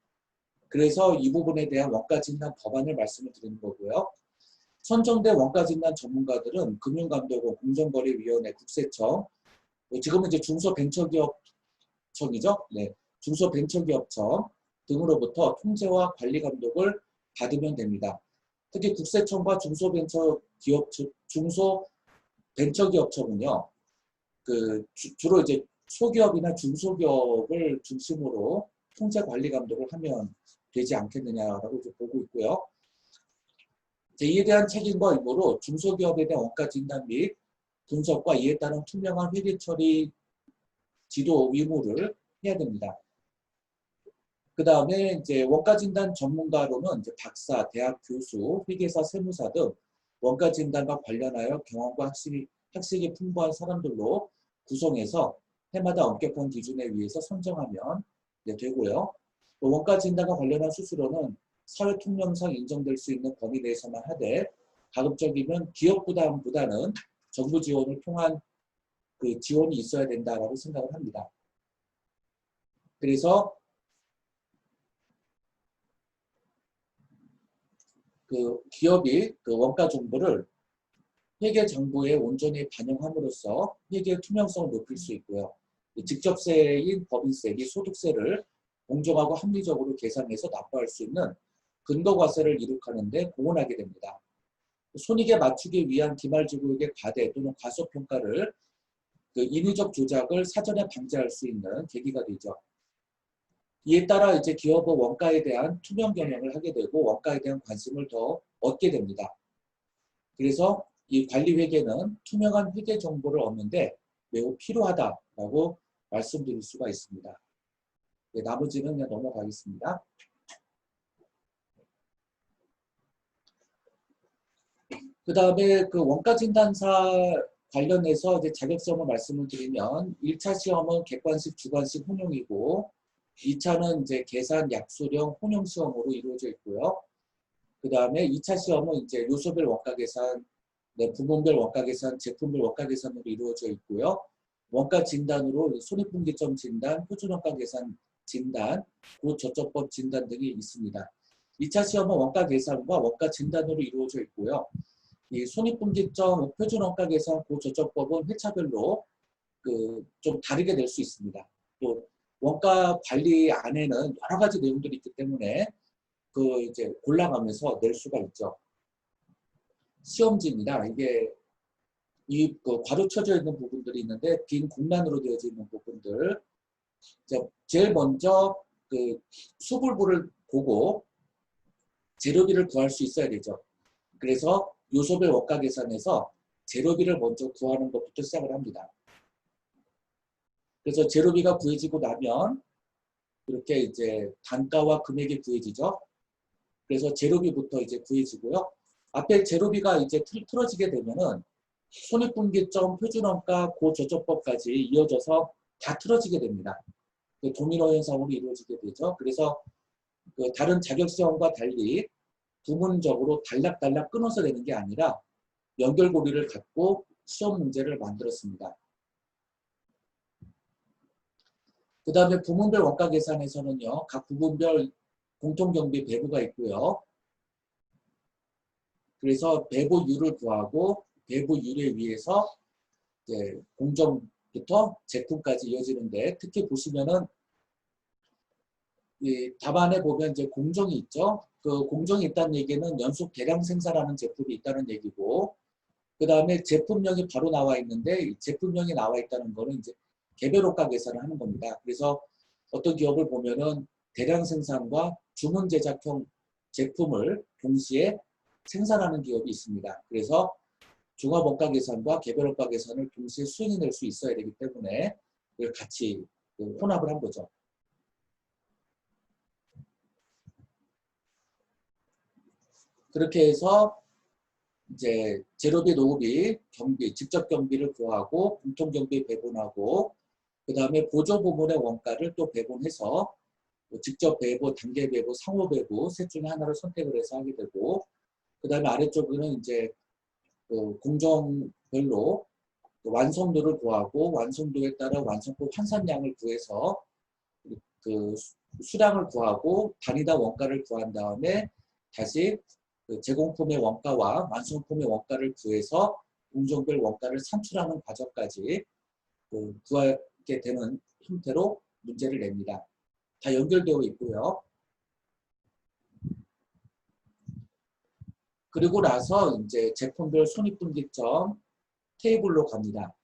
그래서 이 부분에 대한 원가 진단 법안을 말씀을 드리는 거고요. 선정된 원가 진단 전문가들은 금융감독원, 공정거래위원회, 국세청, 지금은 이제 중소벤처기업청이죠. 네, 중소벤처기업청 등으로부터 통제와 관리 감독을 받으면 됩니다. 특히 국세청과 중소벤처기업청은요, 그 주로 이제 소기업이나 중소기업을 중심으로 통제 관리 감독을 하면 되지 않겠느냐라고 보고 있고요. 이에 대한 책임과 의무로 중소기업에 대한 원가 진단 및 분석과 이에 따른 투명한 회계 처리 지도 의무를 해야 됩니다. 그 다음에 이제 원가 진단 전문가로는 이제 박사, 대학 교수, 회계사, 세무사 등 원가 진단과 관련하여 경험과 학식이 풍부한 사람들로 구성해서 해마다 엄격한 기준에 의해서 선정하면 되고요. 또 원가 진단과 관련한 수수료는 사회 통념상 인정될 수 있는 범위 내에서만 하되 가급적이면 기업 부담보다는 정부 지원을 통한 그 지원이 있어야 된다라고 생각을 합니다. 그래서 그 기업이 그 원가 정보를 회계 정보에 온전히 반영함으로써 회계의 투명성을 높일 수 있고요. 직접세인 법인세 및 소득세를 공정하고 합리적으로 계산해서 납부할 수 있는 근거과세를 이룩하는 데 공헌하게 됩니다. 손익에 맞추기 위한 기말지구액의 과대 또는 과소평가를 그 인위적 조작을 사전에 방지할 수 있는 계기가 되죠. 이에 따라 이제 기업은 원가에 대한 투명 경영을 하게 되고 원가에 대한 관심을 더 얻게 됩니다. 그래서 이 관리회계는 투명한 회계 정보를 얻는데 매우 필요하다라고 말씀드릴 수가 있습니다. 네, 나머지는 그냥 넘어가겠습니다. 그 다음에 그 원가 진단사 관련해서 이제 자격시험을 말씀을 드리면 1차 시험은 객관식, 주관식 혼용이고 2차는 이제 계산, 약수령, 혼용 시험으로 이루어져 있고요. 그 다음에 2차 시험은 이제 요소별 원가 계산, 네, 부문별 원가 계산, 제품별 원가 계산으로 이루어져 있고요. 원가 진단으로 손익분기점 진단, 표준원가 계산 진단, 고저점법 진단 등이 있습니다. 2차 시험은 원가 계산과 원가 진단으로 이루어져 있고요. 이 손익분기점, 표준원가 계산, 고저점법은 회차별로 그 좀 다르게 낼 수 있습니다. 또 원가 관리 안에는 여러 가지 내용들이 있기 때문에 그 이제 골라가면서 낼 수가 있죠. 시험지입니다. 이게 이 그 괄호 쳐져 있는 부분들이 있는데 빈 공란으로 되어져 있는 부분들, 자, 제일 먼저 그 수불부를 보고 재료비를 구할 수 있어야 되죠. 그래서 요소별 원가 계산에서 재료비를 먼저 구하는 것부터 시작을 합니다. 그래서 재료비가 구해지고 나면 이렇게 이제 단가와 금액이 구해지죠. 그래서 재료비부터 이제 구해지고요. 앞에 재료비가 이제 틀어지게 되면은 손익분기점, 표준원가, 고저점법까지 이어져서 다 틀어지게 됩니다. 그 도미노 현상으로 이루어지게 되죠. 그래서 그 다른 자격시험과 달리 부분적으로 단락단락 끊어서 내는 게 아니라 연결고리를 갖고 시험 문제를 만들었습니다. 그 다음에 부문별 원가 계산에서는요, 각 부문별 공통경비 배부가 있고요. 그래서 배부율을 구하고 배부율에 의해서 이제 공정부터 제품까지 이어지는데, 특히 보시면은 이 답안에 보면 이제 공정이 있죠. 그 공정이 있다는 얘기는 연속 대량 생산하는 제품이 있다는 얘기고, 그 다음에 제품명이 바로 나와 있는데, 이 제품명이 나와 있다는 거는 이제 개별호가 계산을 하는 겁니다. 그래서 어떤 기업을 보면은 대량 생산과 주문 제작형 제품을 동시에 생산하는 기업이 있습니다. 그래서 종합원가 계산과 개별원가 계산을 동시에 수행해낼 수 있어야 되기 때문에 이걸 같이 혼합을 한 거죠. 그렇게 해서 이제 재료비, 노후비, 경비, 직접 경비를 구하고 공통 경비 배분하고, 그 다음에 보조 부문의 원가를 또 배분해서 직접 배분, 단계 배분, 상호 배분 셋 중에 하나를 선택을 해서 하게 되고, 그 다음에 아래쪽에는 이제 공정별로 완성도를 구하고 완성도에 따라 완성품 환산량을 구해서 그 수량을 구하고 단위당 원가를 구한 다음에 다시 그 제공품의 원가와 완성품의 원가를 구해서 공정별 원가를 산출하는 과정까지 구하게 되는 형태로 문제를 냅니다. 다 연결되어 있고요. 그리고 나서 이제 제품별 손익분기점 테이블로 갑니다.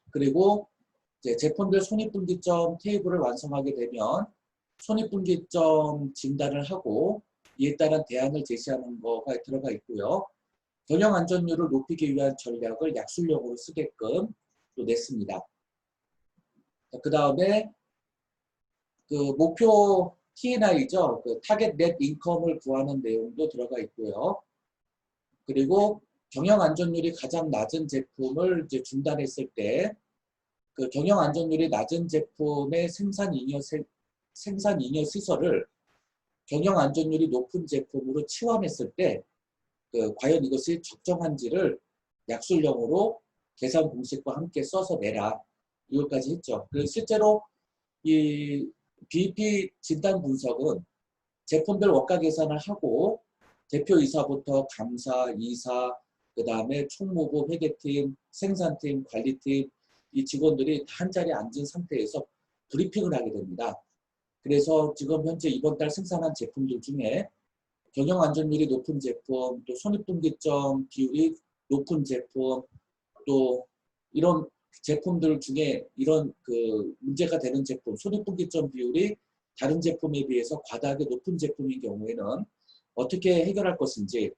그리고 이제 제품별 손익분기점 테이블을 완성하게 되면 손익분기점 진단을 하고 이에 따른 대안을 제시하는 거가 들어가 있고요. 경영안전율을 높이기 위한 전략을 약술형으로 쓰게끔 또 냈습니다. 그 다음에 그 목표 T&I죠. 그 타겟 넷 인컴을 구하는 내용도 들어가 있고요. 그리고 경영안전율이 가장 낮은 제품을 이제 중단했을 때 그 경영안전율이 낮은 제품의 생산잉여 시설을 경영안전율이 높은 제품으로 치환했을 때 과연 이것이 적정한지를 약술형으로 계산 공식과 함께 써서 내라. 이것까지 했죠. 그래서 실제로 이 BEP 진단 분석은 제품별 원가 계산을 하고 대표이사부터 감사, 이사, 그 다음에 총무부, 회계팀, 생산팀, 관리팀 이 직원들이 다 한자리에 앉은 상태에서 브리핑을 하게 됩니다. 그래서 지금 현재 이번 달 생산한 제품들 중에 경영안전율이 높은 제품, 또 손익분기점 비율이 높은 제품, 또 이런 제품들 중에 이런 그 문제가 되는 제품, 손익분기점 비율이 다른 제품에 비해서 과다하게 높은 제품인 경우에는 어떻게 해결할 것인지,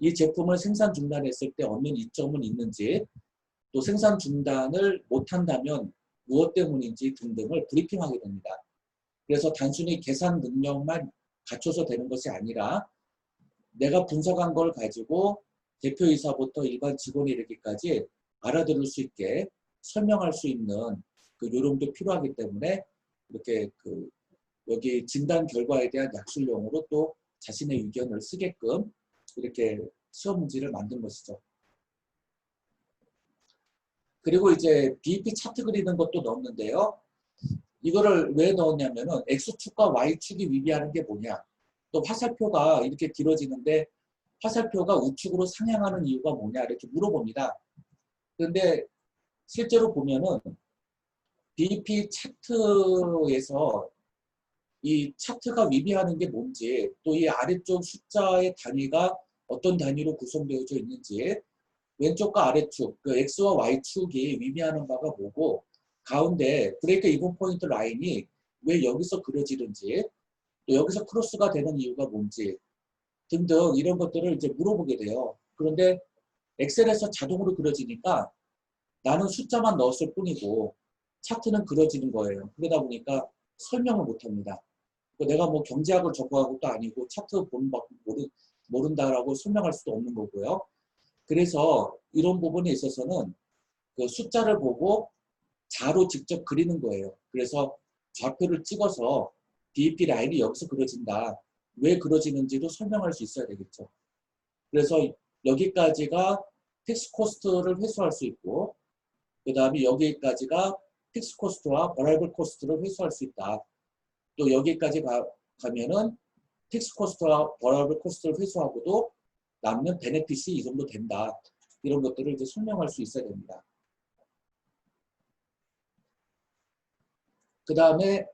이 제품을 생산 중단했을 때 얻는 이점은 있는지, 또 생산 중단을 못한다면 무엇 때문인지 등등을 브리핑하게 됩니다. 그래서 단순히 계산 능력만 갖춰서 되는 것이 아니라 내가 분석한 걸 가지고 대표이사부터 일반 직원에 이르기까지 알아들을 수 있게 설명할 수 있는 그 요령도 필요하기 때문에 이렇게 여기 진단 결과에 대한 약술용으로 또 자신의 의견을 쓰게끔 이렇게 시험 문제를 만든 것이죠. 그리고 이제 BEP 차트 그리는 것도 넣었는데요. 이거를 왜 넣었냐면은 X축과 Y축이 위비하는 게 뭐냐. 또 화살표가 이렇게 길어지는데 화살표가 우측으로 상향하는 이유가 뭐냐 이렇게 물어봅니다. 그런데 실제로 보면은 BEP 차트에서 이 차트가 위비하는 게 뭔지, 또 이 아래쪽 숫자의 단위가 어떤 단위로 구성되어져 있는지, 왼쪽과 아래축, 그 X와 Y축이 위비하는 바가 뭐고, 가운데 브레이크 이븐 포인트 라인이 왜 여기서 그려지는지, 또 여기서 크로스가 되는 이유가 뭔지 등등 이런 것들을 이제 물어보게 돼요. 그런데 엑셀에서 자동으로 그려지니까 나는 숫자만 넣었을 뿐이고 차트는 그려지는 거예요. 그러다 보니까 설명을 못 합니다. 내가 뭐 경제학을 전공한 것도 아니고 차트 보는 법 모른다라고 설명할 수도 없는 거고요. 그래서 이런 부분에 있어서는 그 숫자를 보고 자로 직접 그리는 거예요. 그래서 좌표를 찍어서 DEP 라인이 여기서 그려진다. 왜 그려지는지도 설명할 수 있어야 되겠죠. 그래서 여기까지가 픽스 코스트를 회수할 수 있고, 그 다음에 여기까지가 픽스 코스트와 버라이블 코스트를 회수할 수 있다. 또 여기까지 가면은 픽스 코스트와 버라이블 코스트를 회수하고도 남는 베네핏이 이 정도 된다. 이런 것들을 이제 설명할 수 있어야 됩니다. 그 다음에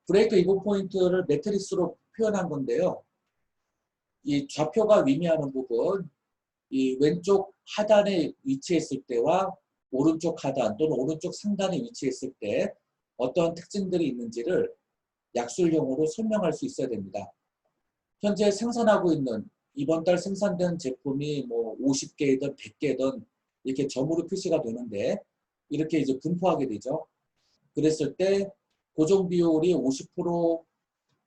브레이크 이븐 포인트를 매트릭스로 표현한 건데요. 이 좌표가 의미하는 부분, 이 왼쪽 하단에 위치했을 때와 오른쪽 하단 또는 오른쪽 상단에 위치했을 때 어떠한 특징들이 있는지를 약술형으로 설명할 수 있어야 됩니다. 현재 생산하고 있는 이번 달 생산된 제품이 뭐 50개이든 100개든 이렇게 점으로 표시가 되는데 이렇게 이제 분포하게 되죠. 그랬을 때 고정 비율이 50%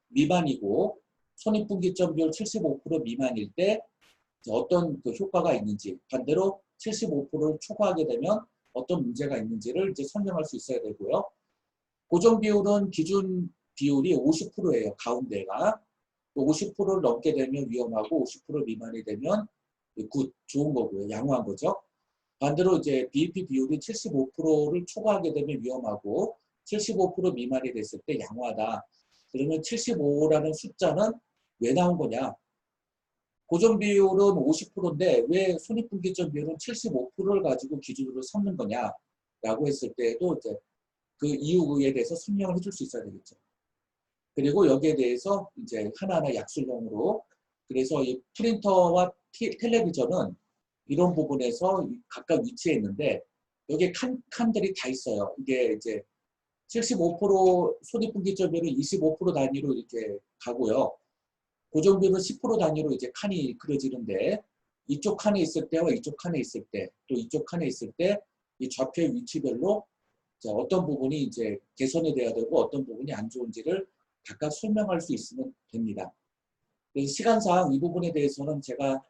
미만이고 손익분기점 비율 75% 미만일 때 어떤 그 효과가 있는지, 반대로 75%를 초과하게 되면 어떤 문제가 있는지를 이제 설명할 수 있어야 되고요. 고정 비율은 기준 비율이 50%예요. 가운데가. 50%를 넘게 되면 위험하고 50% 미만이 되면 굿, 좋은 거고요. 양호한 거죠. 반대로 이제 BEP 비율이 75%를 초과하게 되면 위험하고 75% 미만이 됐을 때 양호하다. 그러면 75라는 숫자는 왜 나온 거냐? 고정 비율은 50%인데 왜 손익분기점 비율은 75%를 가지고 기준으로 삼는 거냐라고 했을 때도 이제 그 이유에 대해서 설명을 해줄 수 있어야 되겠죠. 그리고 여기에 대해서 이제 하나하나 약술형으로, 그래서 이 프린터와 텔레비전은 이런 부분에서 각각 위치해 있는데 여기에 칸들이 다 있어요. 이게 이제 75% 손익분기점 비율은 25% 단위로 이렇게 가고요. 고정 비율은 10% 단위로 이제 칸이 그려지는데 이쪽 칸에 있을 때와 이쪽 칸에 있을 때, 또 이쪽 칸에 있을 때 이 좌표의 위치별로 어떤 부분이 이제 개선이 돼야 되고 어떤 부분이 안 좋은지를 각각 설명할 수 있으면 됩니다. 그래서 시간상 이 부분에 대해서는 제가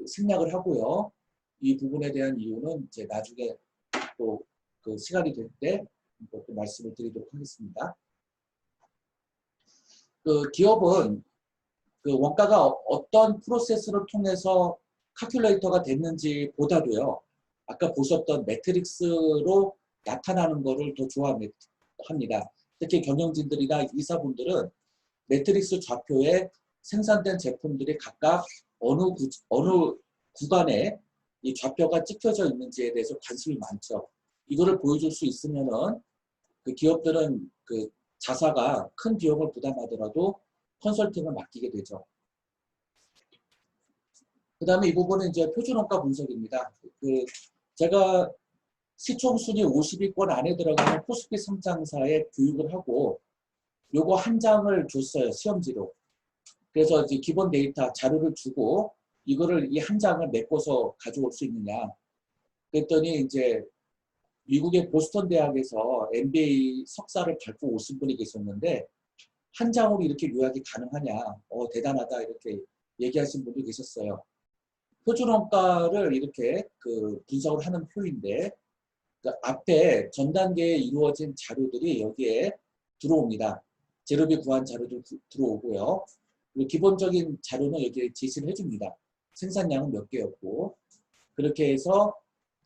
생략을 하고요. 이 부분에 대한 이유는 이제 나중에 또 그 시간이 될 때 또 말씀을 드리도록 하겠습니다. 그 기업은 그 원가가 어떤 프로세스를 통해서 칼큘레이터가 됐는지 보다도요. 아까 보셨던 매트릭스로 나타나는 것을 더 좋아합니다. 특히 경영진들이나 이사분들은 매트릭스 좌표에 생산된 제품들이 각각 어느 구간에 이 좌표가 찍혀져 있는지에 대해서 관심이 많죠. 이거를 보여줄 수 있으면은 그 기업들은 그 자사가 큰 비용을 부담하더라도 컨설팅을 맡기게 되죠. 그 다음에 이 부분은 이제 표준원가 분석입니다. 그 제가 시총 순위 50위권 안에 들어가는 코스피 상장사에 교육을 하고 요거 한 장을 줬어요. 시험지로. 그래서 이제 기본 데이터 자료를 주고 이거를 이 한 장을 메꿔서 가져올 수 있느냐. 그랬더니 이제 미국의 보스턴 대학에서 MBA 석사를 밟고 오신 분이 계셨는데 한 장으로 이렇게 요약이 가능하냐. 대단하다 이렇게 얘기하신 분도 계셨어요. 표준원가를 이렇게 그 분석을 하는 표인데 그 앞에 전 단계에 이루어진 자료들이 여기에 들어옵니다. 제로비 구한 자료도 들어오고요. 그리고 기본적인 자료는 여기에 제시를 해줍니다. 생산량은 몇 개였고 그렇게 해서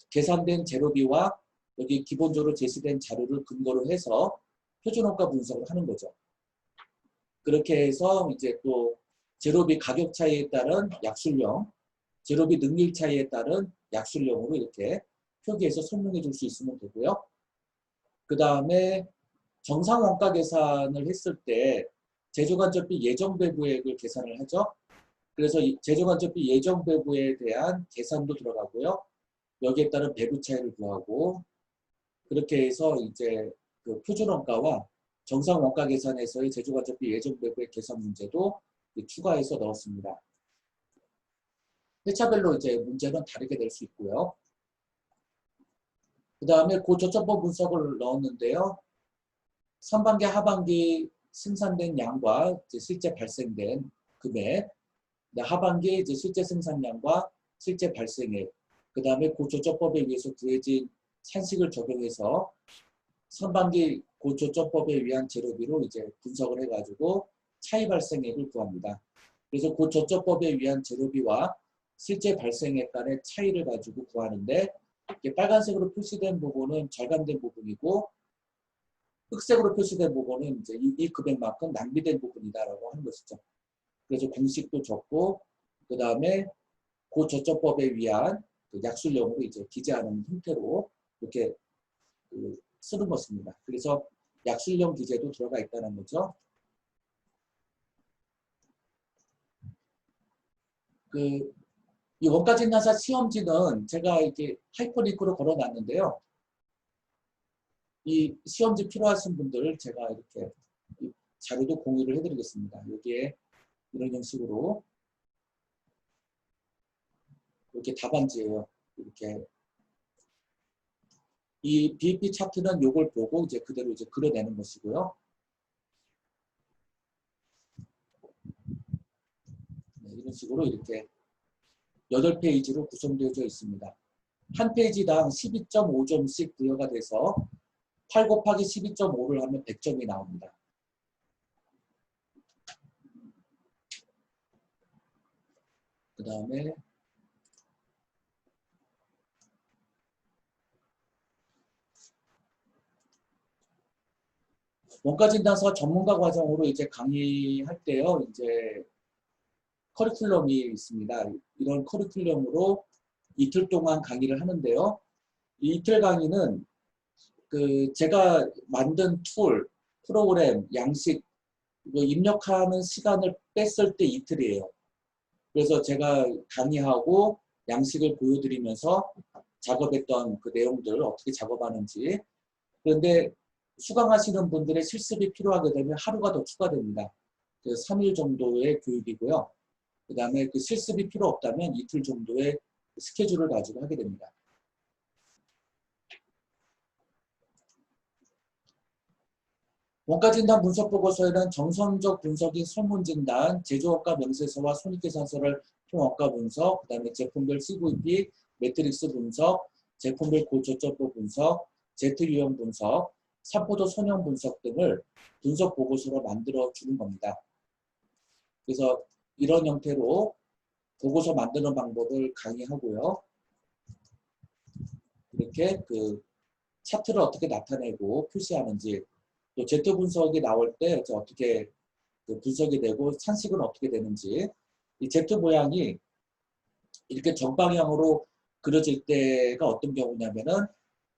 계산된 제로비와 여기 기본적으로 제시된 자료를 근거로 해서 표준원가 분석을 하는 거죠. 그렇게 해서 이제 또 제로비 가격 차이에 따른 약술형, 제로비 능률 차이에 따른 약술형으로 이렇게 표기해서 설명해 줄 수 있으면 되고요. 그 다음에 정상 원가 계산을 했을 때 제조간접비 예정 배부액을 계산을 하죠. 그래서 제조간접비 예정 배부에 대한 계산도 들어가고요. 여기에 따른 배부 차이를 구하고 그렇게 해서 이제 그 표준 원가와 정상 원가 계산에서의 제조간접비 예정 배부의 계산 문제도 추가해서 넣었습니다. 회차별로 이제 문제는 다르게 될 수 있고요. 그 다음에 고저점법 분석을 넣었는데요. 선반기, 하반기 생산된 양과 이제 실제 발생된 금액, 하반기 이제 실제 생산량과 실제 발생액, 그 다음에 고조점법에 의해서 구해진 산식을 적용해서 선반기 고조점법에 의한 재료비로 이제 분석을 해가지고 차이 발생액을 구합니다. 그래서 고조점법에 의한 재료비와 실제 발생액 간의 차이를 가지고 구하는데, 이렇게 빨간색으로 표시된 부분은 절감된 부분이고, 흑색으로 표시된 부분은 이제 이 금액만큼 낭비된 부분이다라고 하는 것이죠. 그래서 공식도 적고, 그 다음에 고저점법에 의한 그 약술형으로 이제 기재하는 형태로 이렇게 쓰는 것입니다. 그래서 약술형 기재도 들어가 있다는 거죠. 이 원가진단사 시험지는 제가 이렇게 하이퍼링크로 걸어놨는데요. 이 시험지 필요하신 분들 제가 이렇게 자료도 공유를 해드리겠습니다. 여기에 이런 형식으로 이렇게 답안지예요. 이렇게 이 BEP 차트는 이걸 보고 이제 그대로 이제 그려내는 것이고요. 네, 이런 식으로 이렇게 8페이지로 구성되어져 있습니다. 한 페이지당 12.5점씩 부여가 돼서 8 곱하기 12.5를 하면 100점이 나옵니다. 그 다음에 원가진단사 전문가 과정으로 이제 강의할 때요, 이제 커리큘럼이 있습니다. 이런 커리큘럼으로 이틀 동안 강의를 하는데요. 이 이틀 강의는 제가 만든 툴, 프로그램, 양식, 이거 입력하는 시간을 뺐을 때 이틀이에요. 그래서 제가 강의하고 양식을 보여드리면서 작업했던 그 내용들 어떻게 작업하는지. 그런데 수강하시는 분들의 실습이 필요하게 되면 하루가 더 추가됩니다. 그래서 3일 정도의 교육이고요. 그 다음에 그 실습이 필요 없다면 이틀 정도의 스케줄을 가지고 하게 됩니다. 원가진단 분석보고서에는 정성적 분석인 설문진단, 제조원가 명세서와 손익계산서를 총원가 분석, 그 다음에 제품별 CVP, 매트릭스 분석, 제품별 고저점법 분석, Z유형 분석, 산포도 선형 분석 등을 분석 보고서로 만들어 주는 겁니다. 그래서 이런 형태로 보고서 만드는 방법을 강의하고요. 이렇게 그 차트를 어떻게 나타내고 표시하는지, 또 Z 분석이 나올 때 어떻게 그 분석이 되고 산식은 어떻게 되는지, 이 Z 모양이 이렇게 정방향으로 그려질 때가 어떤 경우냐면은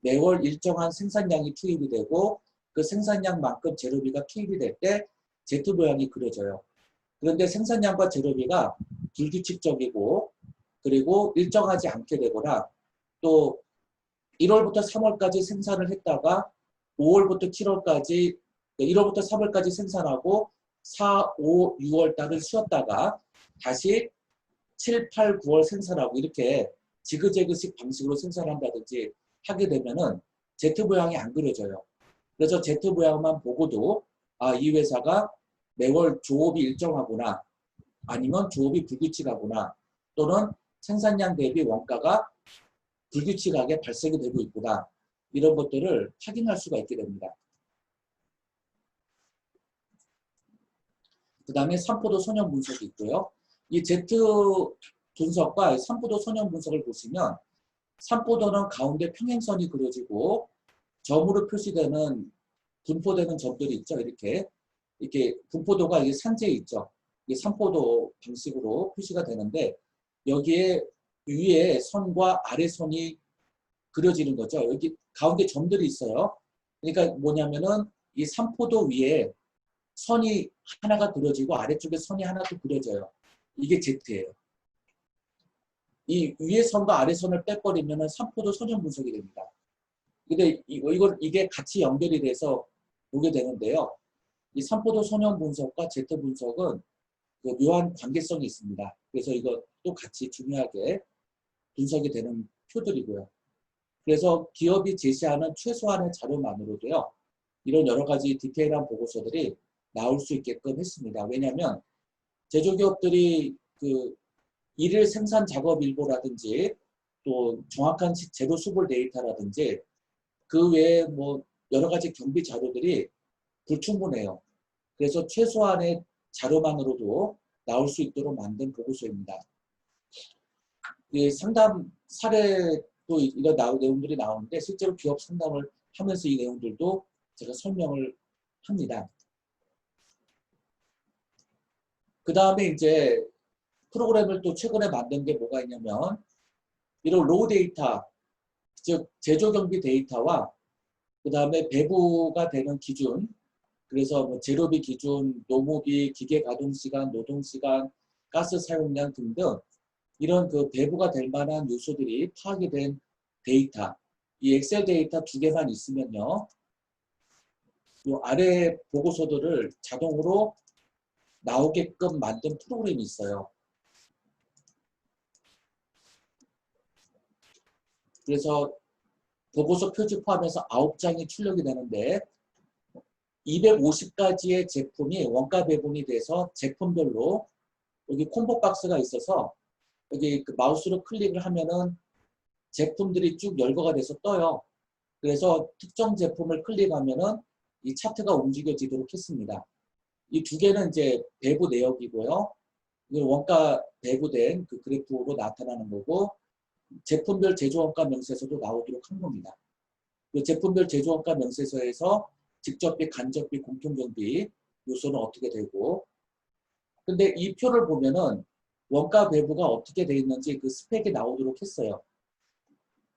매월 일정한 생산량이 투입이 되고 그 생산량만큼 재료비가 투입이 될 때 Z 모양이 그려져요. 그런데 생산량과 재료비가 불규칙적이고 그리고 일정하지 않게 되거나 또 1월부터 3월까지 생산을 했다가 5월부터 7월까지 1월부터 3월까지 생산하고 4, 5, 6월 달을 쉬었다가 다시 7, 8, 9월 생산하고 이렇게 지그재그식 방식으로 생산한다든지 하게 되면은 Z 모양이 안 그려져요. 그래서 Z 모양만 보고도 이 회사가 매월 조업이 일정하구나, 아니면 조업이 불규칙하구나, 또는 생산량 대비 원가가 불규칙하게 발생이 되고 있구나, 이런 것들을 확인할 수가 있게 됩니다. 그 다음에 산포도 선형 분석이 있고요. 이 Z 분석과 산포도 선형 분석을 보시면 산포도는 가운데 평행선이 그려지고 점으로 표시되는 분포되는 점들이 있죠. 이렇게 분포도가 이게 산재에 있죠. 이게 산포도 방식으로 표시가 되는데 여기에 위에 선과 아래 선이 그려지는 거죠. 여기 가운데 점들이 있어요. 그러니까 뭐냐면은 이 산포도 위에 선이 하나가 그려지고 아래쪽에 선이 하나 또 그려져요. 이게 Z예요. 이 위에 선과 아래 선을 빼버리면 산포도 선형 분석이 됩니다. 근데 이게 같이 연결이 돼서 보게 되는데요. 이 삼포도 소년 분석과 Z 분석은 그 묘한 관계성이 있습니다. 그래서 이것도 같이 중요하게 분석이 되는 표들이고요. 그래서 기업이 제시하는 최소한의 자료만으로도요, 이런 여러 가지 디테일한 보고서들이 나올 수 있게끔 했습니다. 왜냐하면 제조기업들이 그 일일 생산 작업 일보라든지 또 정확한 재료 수불 데이터라든지 그 외에 뭐 여러 가지 경비 자료들이 불충분해요. 그래서 최소한의 자료만으로도 나올 수 있도록 만든 보고서입니다. 이 상담 사례도 이런 내용들이 나오는데 실제로 기업 상담을 하면서 이 내용들도 제가 설명을 합니다. 그 다음에 이제 프로그램을 또 최근에 만든 게 뭐가 있냐면 이런 로우 데이터, 즉 제조경비 데이터와 그 다음에 배부가 되는 기준, 그래서 뭐 재료비 기준, 노무비, 기계 가동 시간, 노동 시간, 가스 사용량 등등 이런 그 배부가 될 만한 요소들이 파악이 된 데이터, 이 엑셀 데이터 2개만 있으면요, 이 아래 보고서들을 자동으로 나오게끔 만든 프로그램이 있어요. 그래서 보고서 표지 포함해서 9장이 출력이 되는데 250가지의 제품이 원가 배분이 돼서 제품별로 여기 콤보 박스가 있어서 여기 그 마우스로 클릭을 하면은 제품들이 쭉 열거가 돼서 떠요. 그래서 특정 제품을 클릭하면은 이 차트가 움직여지도록 했습니다. 이 2개는 이제 배부 내역이고요. 원가 배부된 그 그래프로 나타나는 거고 제품별 제조원가 명세서도 나오도록 한 겁니다. 그 제품별 제조원가 명세서에서 직접비, 간접비, 공통경비 요소는 어떻게 되고 근데 이 표를 보면은 원가 배부가 어떻게 되어 있는지 그 스펙이 나오도록 했어요.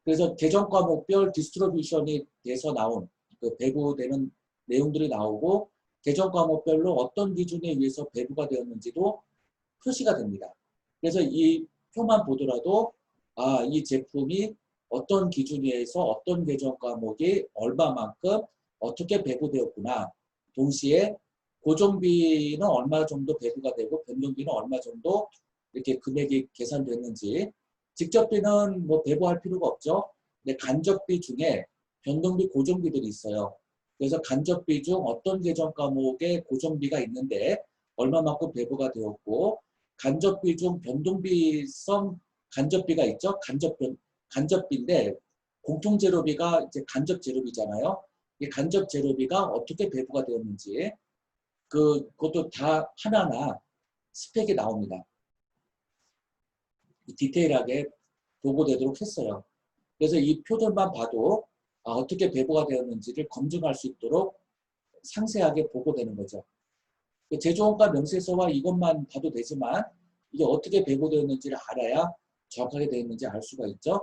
그래서 계정 과목별 디스트리뷰션이 돼서 나온 그 배부되는 내용들이 나오고 계정 과목별로 어떤 기준에 의해서 배부가 되었는지도 표시가 됩니다. 그래서 이 표만 보더라도 아, 이 제품이 어떤 기준에 의해서 어떤 계정 과목이 얼마만큼 어떻게 배부되었구나. 동시에 고정비는 얼마 정도 배부가 되고 변동비는 얼마 정도 이렇게 금액이 계산됐는지 직접비는 뭐 배부할 필요가 없죠. 근데 간접비 중에 변동비, 고정비들이 있어요. 그래서 간접비 중 어떤 계정 과목에 고정비가 있는데 얼마만큼 배부가 되었고 간접비 중 변동비성 간접비가 있죠. 간접비인데 공통재료비가 이제 간접재료비잖아요. 이 간접재료비가 어떻게 배부가 되었는지 그것도 다 하나하나 스펙이 나옵니다. 디테일하게 보고되도록 했어요. 그래서 이 표들만 봐도 어떻게 배부가 되었는지를 검증할 수 있도록 상세하게 보고되는 거죠. 제조원가 명세서와 이것만 봐도 되지만 이게 어떻게 배부되었는지를 알아야 정확하게 되어 있는지 알 수가 있죠.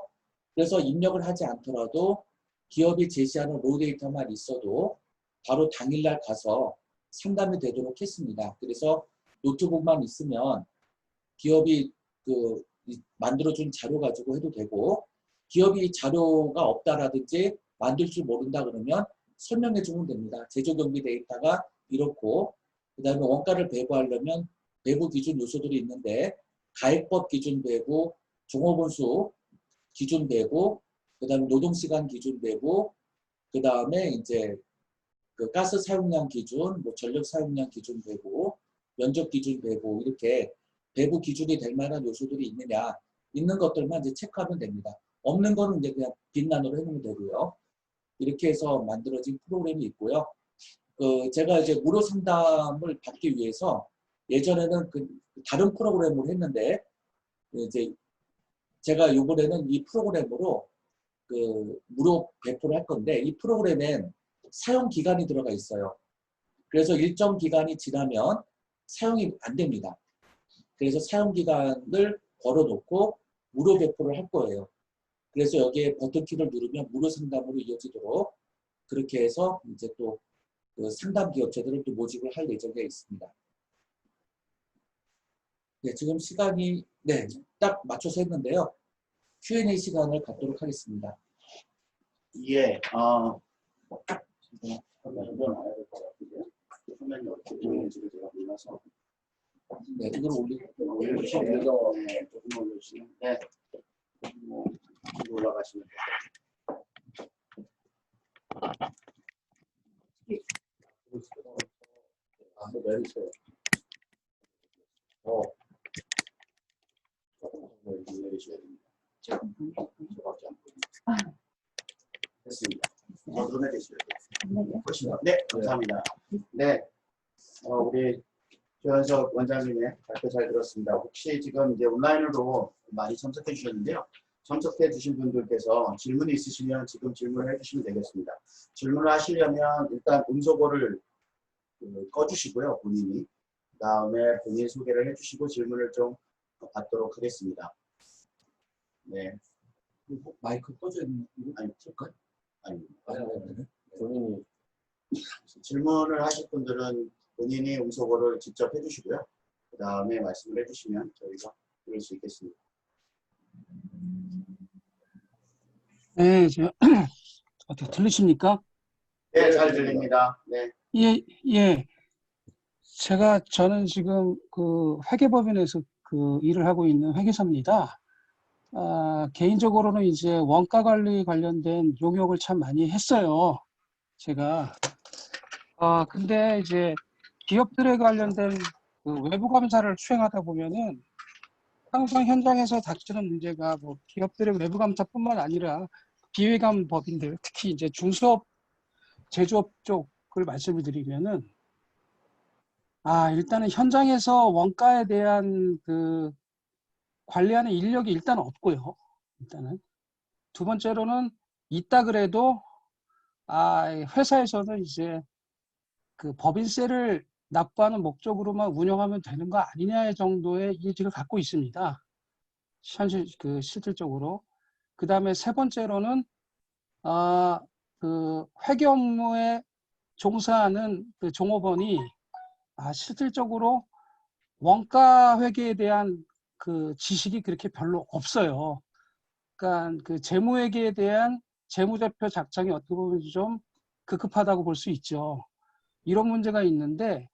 그래서 입력을 하지 않더라도 기업이 제시하는 로우 데이터만 있어도 바로 당일날 가서 상담이 되도록 했습니다. 그래서 노트북만 있으면 기업이 만들어준 자료 가지고 해도 되고 기업이 자료가 없다라든지 만들 줄 모른다 그러면 설명해 주면 됩니다. 제조경비 데이터가 이렇고 그 다음에 원가를 배부하려면 배부 기준 요소들이 있는데 가액법 기준 배부, 종업원수 기준 배부, 그 다음에 노동시간 기준 배부, 그 다음에 이제 그 가스 사용량 기준, 뭐 전력 사용량 기준 배부, 면적 기준 배부 이렇게 배부 기준이 될 만한 요소들이 있느냐 있는 것들만 이제 체크하면 됩니다. 없는 거는 이제 그냥 빈란으로 해놓으면 되고요. 이렇게 해서 만들어진 프로그램이 있고요. 제가 이제 무료 상담을 받기 위해서 예전에는 다른 프로그램으로 했는데 이제 제가 이번에는 이 프로그램으로 무료 배포를 할 건데 이 프로그램엔 사용 기간이 들어가 있어요. 그래서 일정 기간이 지나면 사용이 안 됩니다. 그래서 사용 기간을 걸어놓고 무료 배포를 할 거예요. 그래서 여기에 버튼키를 누르면 무료 상담으로 이어지도록 그렇게 해서 이제 또 상담 기업체들을 또 모집을 할 예정에 있습니다. 네, 지금 시간이 딱 맞춰서 했는데요. Q&A 시간을 갖도록 하겠습니다. 예, 화면이 어떻게 보이는지를 제가 몰라서 네, 이걸 올리고 올려주시면 네, 조금 올려주시면 네, 뭐 올라가시면 한번 내리세요. 조금 내리셔야 됩니다. 조금 보내요. 저밖에 안 보입니다. 됐습니다. 더 내리셔야 돼요. 네. 보시면 네, 감사합니다. 네, 우리 조현석 원장님의 발표 잘 들었습니다. 혹시 지금 이제 온라인으로 많이 참석해 주셨는데요. 참석해 주신 분들께서 질문이 있으시면 지금 질문을 해주시면 되겠습니다. 질문을 하시려면 일단 음소거를 꺼주시고요, 본인이. 그 다음에 본인 소개를 해주시고 질문을 좀 받도록 하겠습니다. 네, 마이크 꺼져 있는 아니, 거 아닙니다. 본인이 질문을 하실 분들은 본인이 음소거를 직접 해주시고요. 그 다음에 말씀을 해주시면 저희가 들을 수 있겠습니다. 네, 어떻게 들리십니까? 네, 잘 들립니다. 네, 예, 예. 저는 지금 그 회계법인에서 그 일을 하고 있는 회계사입니다. 개인적으로는 이제 원가 관리 관련된 용역을 참 많이 했어요. 제가. 근데 이제 기업들에 관련된 그 외부 감사를 수행하다 보면은 항상 현장에서 닥치는 문제가 뭐 기업들의 외부 감사뿐만 아니라 비회감 법인들, 특히 이제 중소업 제조업 쪽을 말씀을 드리면은 일단은 현장에서 원가에 대한 그 관리하는 인력이 일단 없고요. 일단은 두 번째로는 있다 그래도 회사에서는 이제 그 법인세를 납부하는 목적으로만 운영하면 되는 거 아니냐 정도의 인식을 갖고 있습니다. 실질적으로. 그 다음에 세 번째로는 그 회계 업무에 종사하는 그 종업원이 실질적으로 원가 회계에 대한 그 지식이 그렇게 별로 없어요. 그러니까 그 재무회계에 대한 재무제표 작성이 어떻게 보면 좀 급급하다고 볼 수 있죠. 이런 문제가 있는데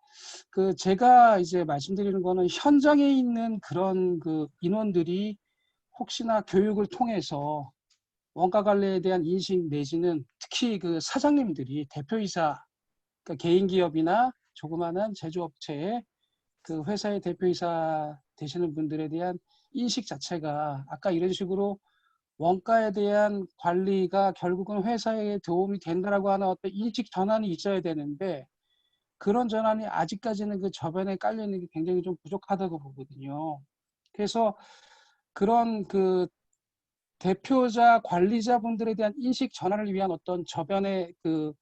그 제가 이제 말씀드리는 거는 현장에 있는 그런 그 인원들이 혹시나 교육을 통해서 원가 관리에 대한 인식 내지는 특히 그 사장님들이 대표이사, 그러니까 개인 기업이나 조그마한 제조업체의 그 회사의 대표이사 되시는 분들에 대한 인식 자체가 아까 이런 식으로 원가에 대한 관리가 결국은 회사에 도움이 된다라고 하는 어떤 인식 전환이 있어야 되는데 그런 전환이 아직까지는 그 저변에 깔려 있는 게 굉장히 좀 부족하다고 보거든요. 그래서 그런 그 대표자 관리자분들에 대한 인식 전환을 위한 어떤 저변의 그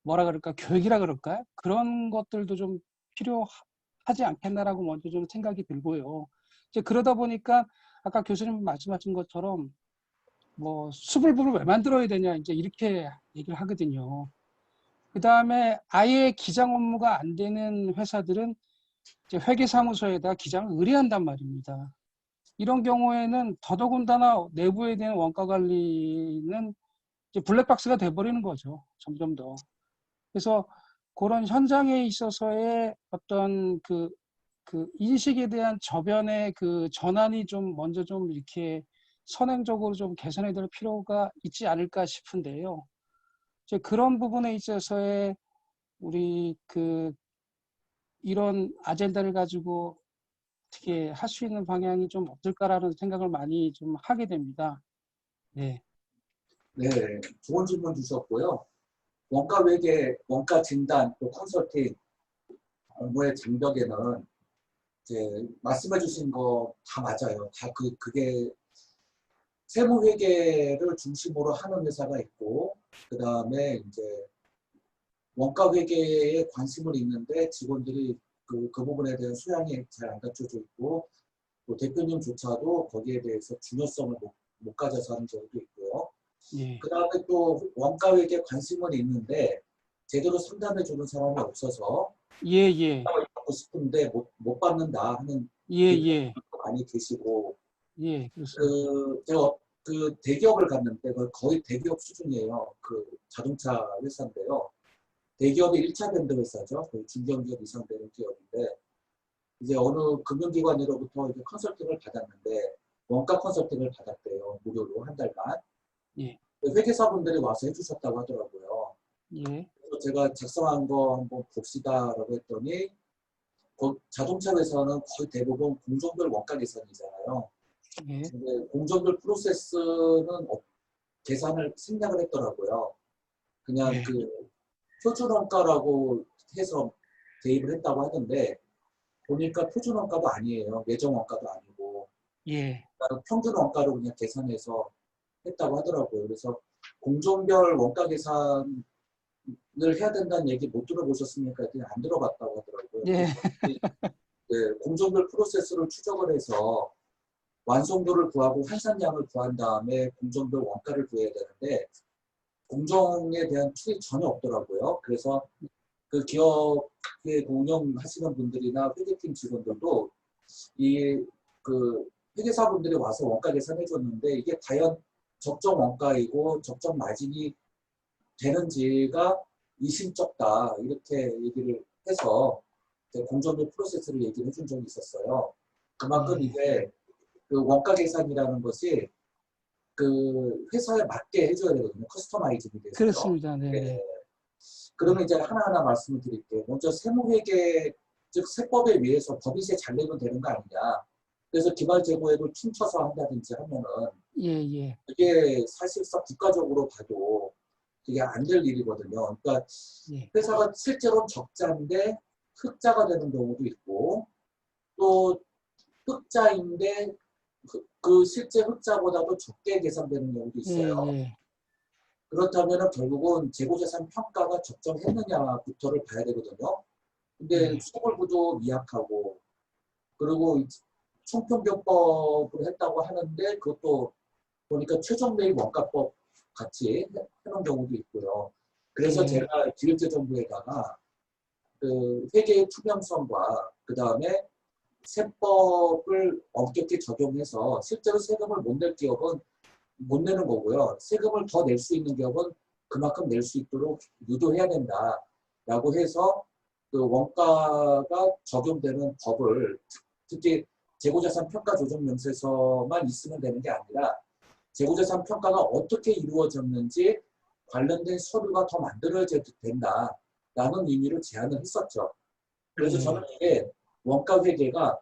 뭐라 그럴까 교육이라 그럴까요? 그런 것들도 좀 필요하지 않겠나라고 먼저 좀 생각이 들고요. 이제 그러다 보니까 아까 교수님 말씀하신 것처럼 뭐 수불부를 왜 만들어야 되냐 이제 이렇게 얘기를 하거든요. 그 다음에 아예 기장 업무가 안 되는 회사들은 이제 회계사무소에다 기장을 의뢰한단 말입니다. 이런 경우에는 더더군다나 내부에 대한 원가 관리는 이제 블랙박스가 돼버리는 거죠. 점점 더. 그래서 그런 현장에 있어서의 어떤 그 인식에 대한 저변의 그 전환이 좀 먼저 좀 이렇게 선행적으로 좀 개선해야 될 필요가 있지 않을까 싶은데요. 이제 그런 부분에 있어서의 우리 그 이런 아젠다를 가지고 어떻게 할 수 있는 방향이 좀 없을까라는 생각을 많이 좀 하게 됩니다. 네. 네, 좋은 질문 주셨고요. 원가 회계, 원가 진단, 또 컨설팅 업무의 장벽에는 이제 말씀해 주신 거 다 맞아요. 다 그게 세무 회계를 중심으로 하는 회사가 있고, 그 다음에 이제 원가 회계에 관심을 있는데 직원들이 그 부분에 대한 소양이 잘 안 갖춰져 있고, 또 대표님조차도 거기에 대해서 중요성을 못 가져서 하는 경우도 있고요. 예. 그 다음에 또 원가 회계에 관심은 있는데 제대로 상담해 주는 사람이 없어서 예. 받고 싶은데 못 받는다 하는 예. 많이 계시고, 예. 그렇습니다. 제가 그 대기업을 갔는데 거의 대기업 수준이에요. 그 자동차 회사인데요. 대기업이 1차 밴드 회사죠. 거의 중견기업 이상 되는 기업인데 이제 어느 금융기관으로부터 이제 컨설팅을 받았는데 원가 컨설팅을 받았대요. 무료로 한 달간. 예. 회계사분들이 와서 해주셨다고 하더라고요. 예. 그래서 제가 작성한 거 한번 봅시다라고 했더니 자동차 회사는 거의 대부분 공정별 원가 계산이잖아요. 예. 근데 공정별 프로세스는 계산을 생략을 했더라고요. 그냥 예. 그 표준원가라고 해서 대입을 했다고 하던데 보니까 표준원가도 아니에요. 예정원가도 아니고 예. 그러니까 평균원가로 그냥 계산해서 했다고 하더라고요. 그래서 공정별 원가 계산을 해야 된다는 얘기 못 들어보셨습니까? 그냥 안 들어봤다고 하더라고요. 예. 네, 공정별 프로세스를 추적을 해서 완성도를 구하고 환산량을 구한 다음에 공정별 원가를 구해야 되는데 공정에 대한 툴이 전혀 없더라고요. 그래서 그 기업에 운영하시는 분들이나 회계팀 직원들도 이 그 회계사분들이 와서 원가 계산해 줬는데 이게 과연 적정 원가이고 적정 마진이 되는지가 이심쩍다 이렇게 얘기를 해서 공정별 프로세스를 얘기를 해준 적이 있었어요. 그만큼 이제 그 원가 계산이라는 것이 그 회사에 맞게 해줘야 되거든요. 커스터마이징이 돼서. 그렇습니다. 네. 네. 그러면 이제 하나하나 말씀을 드릴게요. 먼저 세무회계, 즉 세법에 의해서 법인세 잘 내면 되는 거 아니냐. 그래서 기말재고액을 춤춰서 한다든지 하면은 예. 예. 이게 사실상 국가적으로 봐도 그게 안 될 일이거든요. 그러니까 예. 회사가 실제로 적자인데 흑자가 되는 경우도 있고 또 흑자인데 그 실제 흑자보다도 적게 계산되는 경우도 있어요. 예. 그렇다면 결국은 재고자산 평가가 적정했느냐부터를 봐야 되거든요. 근데 수급을부도 미약하고 그리고 총평균법으로 했다고 하는데 그것도 보니까 최종 매입 원가법 같이 해놓은 경우도 있고요. 그래서 제가 기획재정부에다가 그 회계의 투명성과 그 다음에 세법을 엄격히 적용해서 실제로 세금을 못 낼 기업은 못 내는 거고요. 세금을 더 낼 수 있는 기업은 그만큼 낼 수 있도록 유도해야 된다라고 해서 그 원가가 적용되는 법을 특히 재고자산 평가 조정 명세서만 있으면 되는 게 아니라 재고자산 평가가 어떻게 이루어졌는지 관련된 서류가 더 만들어져야 된다라는 의미로 제안을 했었죠. 그래서 저는 이게 원가 회계가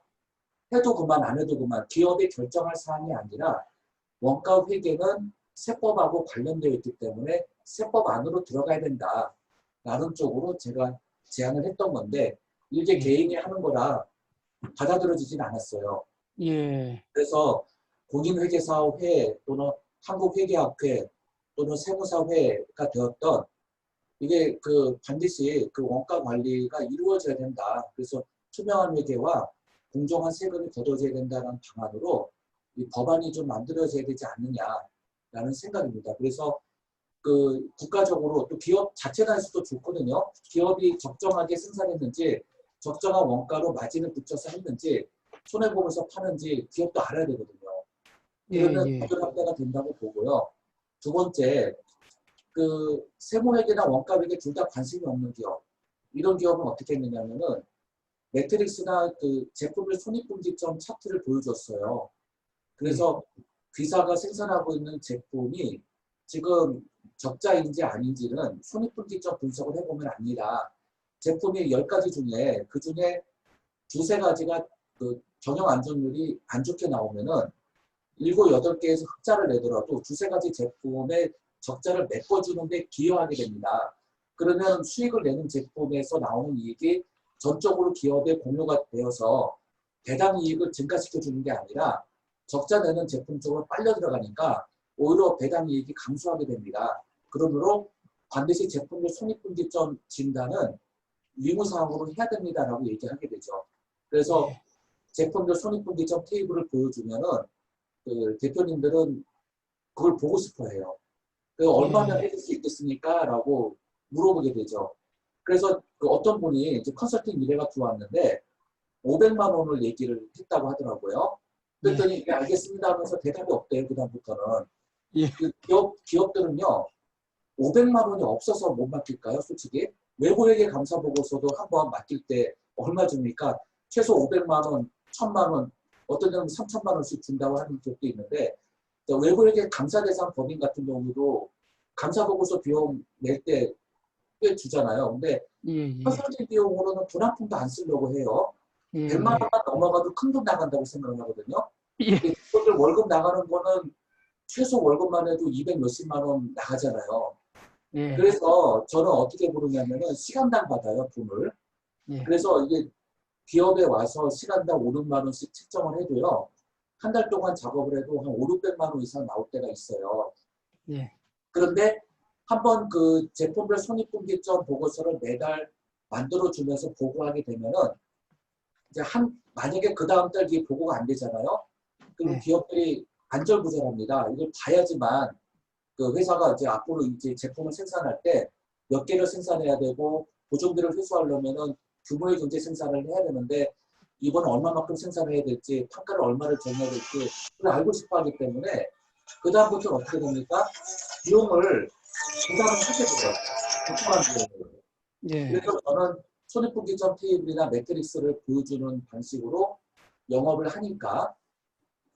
해도 그만 안 해도 그만 기업이 결정할 사항이 아니라 원가 회계는 세법하고 관련되어 있기 때문에 세법 안으로 들어가야 된다라는 쪽으로 제가 제안을 했던 건데 이게 개인이 하는 거라 받아들여지진 않았어요. 예. 그래서 공인회계사회 또는 한국회계학회 또는 세무사회가 되었던 이게 그 반드시 그 원가 관리가 이루어져야 된다. 그래서 투명한 회계와 공정한 세금이 거둬져야 된다는 방안으로 이 법안이 좀 만들어져야 되지 않느냐라는 생각입니다. 그래서 그 국가적으로 또 기업 자체 단수도 좋거든요. 기업이 적정하게 생산했는지 적정한 원가로 마진을 붙여서 했는지 손해보면서 파는지 기업도 알아야 되거든요. 그러면 법률 확대가 된다고 보고요. 두 번째, 그 세무회계나 원가회계 둘 다 관심이 없는 기업. 이런 기업은 어떻게 했느냐면은 매트릭스나 그 제품별 손익분기점 차트를 보여줬어요. 그래서 귀사가 생산하고 있는 제품이 지금 적자인지 아닌지는 손익분기점 분석을 해보면 압니다. 제품이 10가지 중에 그 중에 두세 가지가 그 경영 안전율이 안 좋게 나오면은 7, 8개에서 흑자를 내더라도 두세 가지 제품의 적자를 메꿔주는데 기여하게 됩니다. 그러면 수익을 내는 제품에서 나오는 이익이 전적으로 기업에 공유가 되어서 배당 이익을 증가시켜주는 게 아니라 적자 내는 제품 쪽으로 빨려 들어가니까 오히려 배당 이익이 감소하게 됩니다. 그러므로 반드시 제품별 손익분기점 진단은 의무사항으로 해야 됩니다라고 얘기하게 되죠. 그래서 제품별 손익분기점 테이블을 보여주면은 그 대표님들은 그걸 보고 싶어 해요. 얼마면 해줄 수 있겠습니까? 라고 물어보게 되죠. 그래서 그 어떤 분이 이제 컨설팅 미래가 들어왔는데 500만 원을 얘기를 했다고 하더라고요. 그랬더니 예, 알겠습니다 하면서 대답이 없대요. 그다음부터는. 예. 그 기업들은요. 500만 원이 없어서 못 맡길까요? 솔직히. 외부회계 감사 보고서도 한번 맡길 때 얼마 줍니까? 최소 500만 원, 1000만 원, 어떤 경우는 3천만 원씩 준다고 하는 기업도 있는데 외부회계 감사 대상 법인 같은 경우도 감사 보고서 비용 낼 때 꽤 주잖아요. 근데 예. 컨설팅 비용으로는 돈 한 푼도 안 쓰려고 해요. 예. 100만 원만 넘어가도 큰 돈 나간다고 생각을 하거든요. 예. 그들 월급 나가는 거는 최소 월급만 해도 200 몇십만 원 나가잖아요. 예. 그래서 저는 어떻게 부르냐면은 시간당 받아요, 돈을. 예. 그래서 이게 기업에 와서 시간당 5, 6만 원씩 책정을 해도요. 한 달 동안 작업을 해도 한 5, 600만 원 이상 나올 때가 있어요. 예. 그런데 한번 그 제품별 손익분기점 보고서를 매달 만들어주면서 보고하게 되면은 이제 만약에 그 다음 달 뒤에 보고가 안 되잖아요. 그럼 네. 기업들이 안절부절합니다. 이걸 봐야지만 그 회사가 이제 앞으로 이제 제품을 생산할 때 몇 개를 생산해야 되고 보증비를 회수하려면은 규모의 경제 생산을 해야 되는데 이번에 얼마만큼 생산해야 될지 판가를 얼마를 정해야 될지 그걸 알고 싶어 하기 때문에 그 다음부터는 어떻게 됩니까? 비용을 부담을 하게 돼요. 부담한 비용을. 예. 그래서 저는 손익분기점 테이블이나 매트릭스를 보여주는 방식으로 영업을 하니까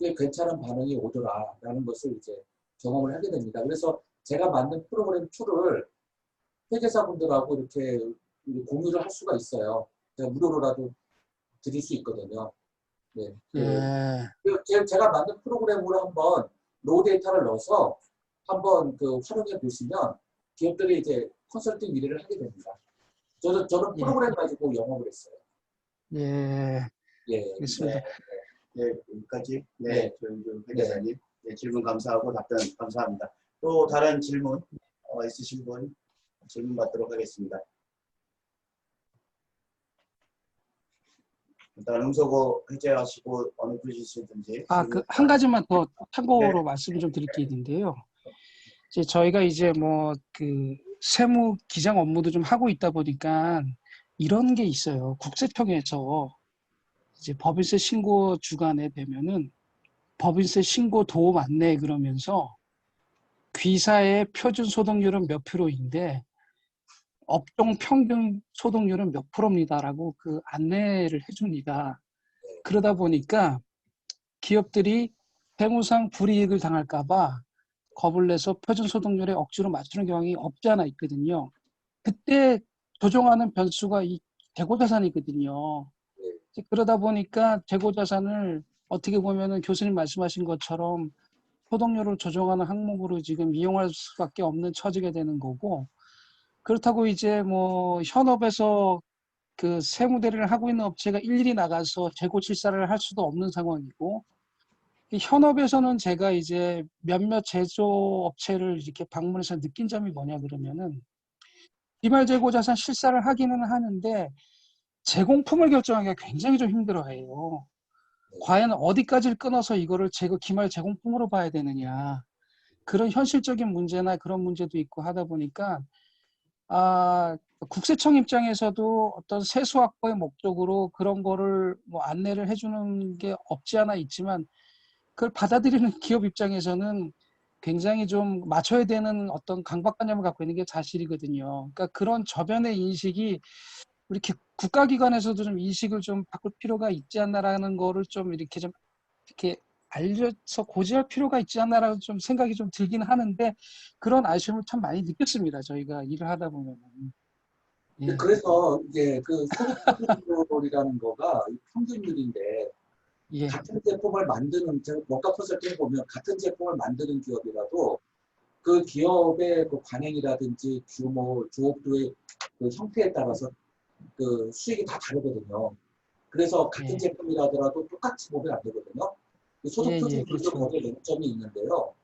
꽤 괜찮은 반응이 오더라라는 것을 이제 경험을 하게 됩니다. 그래서 제가 만든 프로그램 툴을 회계사분들하고 이렇게 공유를 할 수가 있어요. 제가 무료로라도 드릴 수 있거든요. 네. 예. 제가 만든 프로그램으로 한번 로우 데이터를 넣어서 한번 그 활용해 보시면 기업들이 이제 컨설팅 일을 하게 됩니다. 저는 프로그램 가지고 영업을 했어요. 예. 예. 알겠습니다. 네, 여기까지. 네, 네. 조영준 회계사님. 네, 질문 감사하고 답변 감사합니다. 또 다른 질문 있으신 분 질문 받도록 하겠습니다. 일단 음소거 해제하시고 어느 분이시든지. 그 한 가지만 더 참고로 말씀을 좀 드릴 게 있는데요. 저희가 이제 뭐 그 세무 기장 업무도 좀 하고 있다 보니까 이런 게 있어요. 국세청에서 이제 법인세 신고 주간에 되면은 법인세 신고 도움 안내 그러면서 귀사의 표준 소득률은 몇 프로인데 업종 평균 소득률은 몇 프로입니다라고 그 안내를 해줍니다. 그러다 보니까 기업들이 세무상 불이익을 당할까봐 겁을 내서 표준 소득률에 억지로 맞추는 경향이 없지 않아 있거든요. 그때 조정하는 변수가 이 재고자산이거든요. 그러다 보니까 재고자산을 어떻게 보면은 교수님 말씀하신 것처럼 소득률을 조정하는 항목으로 지금 이용할 수밖에 없는 처지가 되는 거고, 그렇다고 이제 뭐 현업에서 그 세무 대리를 하고 있는 업체가 일일이 나가서 재고 질사를 할 수도 없는 상황이고, 현업에서는 제가 이제 몇몇 제조업체를 이렇게 방문해서 느낀 점이 뭐냐 그러면은 기말 재고 자산 실사를 하기는 하는데 제공품을 결정하기가 굉장히 좀 힘들어해요. 과연 어디까지를 끊어서 이거를 기말 제공품으로 봐야 되느냐, 그런 현실적인 문제나 그런 문제도 있고 하다 보니까 국세청 입장에서도 어떤 세수 확보의 목적으로 그런 거를 뭐 안내를 해주는 게 없지 않아 있지만 그걸 받아들이는 기업 입장에서는 굉장히 좀 맞춰야 되는 어떤 강박관념을 갖고 있는 게 사실이거든요. 그러니까 그런 저변의 인식이 우리 국가기관에서도 좀 인식을 좀 바꿀 필요가 있지 않나라는 거를 좀 이렇게 알려서 고지할 필요가 있지 않나라는 좀 생각이 좀 들긴 하는데 그런 아쉬움을 참 많이 느꼈습니다. 저희가 일을 하다 보면. 예. 그래서 이제 그 소득률이라는 거가 평균률인데 예. 같은 제품을 만드는 원가 컨설팅 보면 같은 제품을 만드는 기업이라도 그 기업의 그 관행이라든지 규모, 조업도의 그 형태에 따라서 그 수익이 다 다르거든요. 그래서 같은 제품이라 하더라도 똑같이 보면 안 되거든요. 소득표준율도 그렇죠. 거기에 맹점이 있는데요.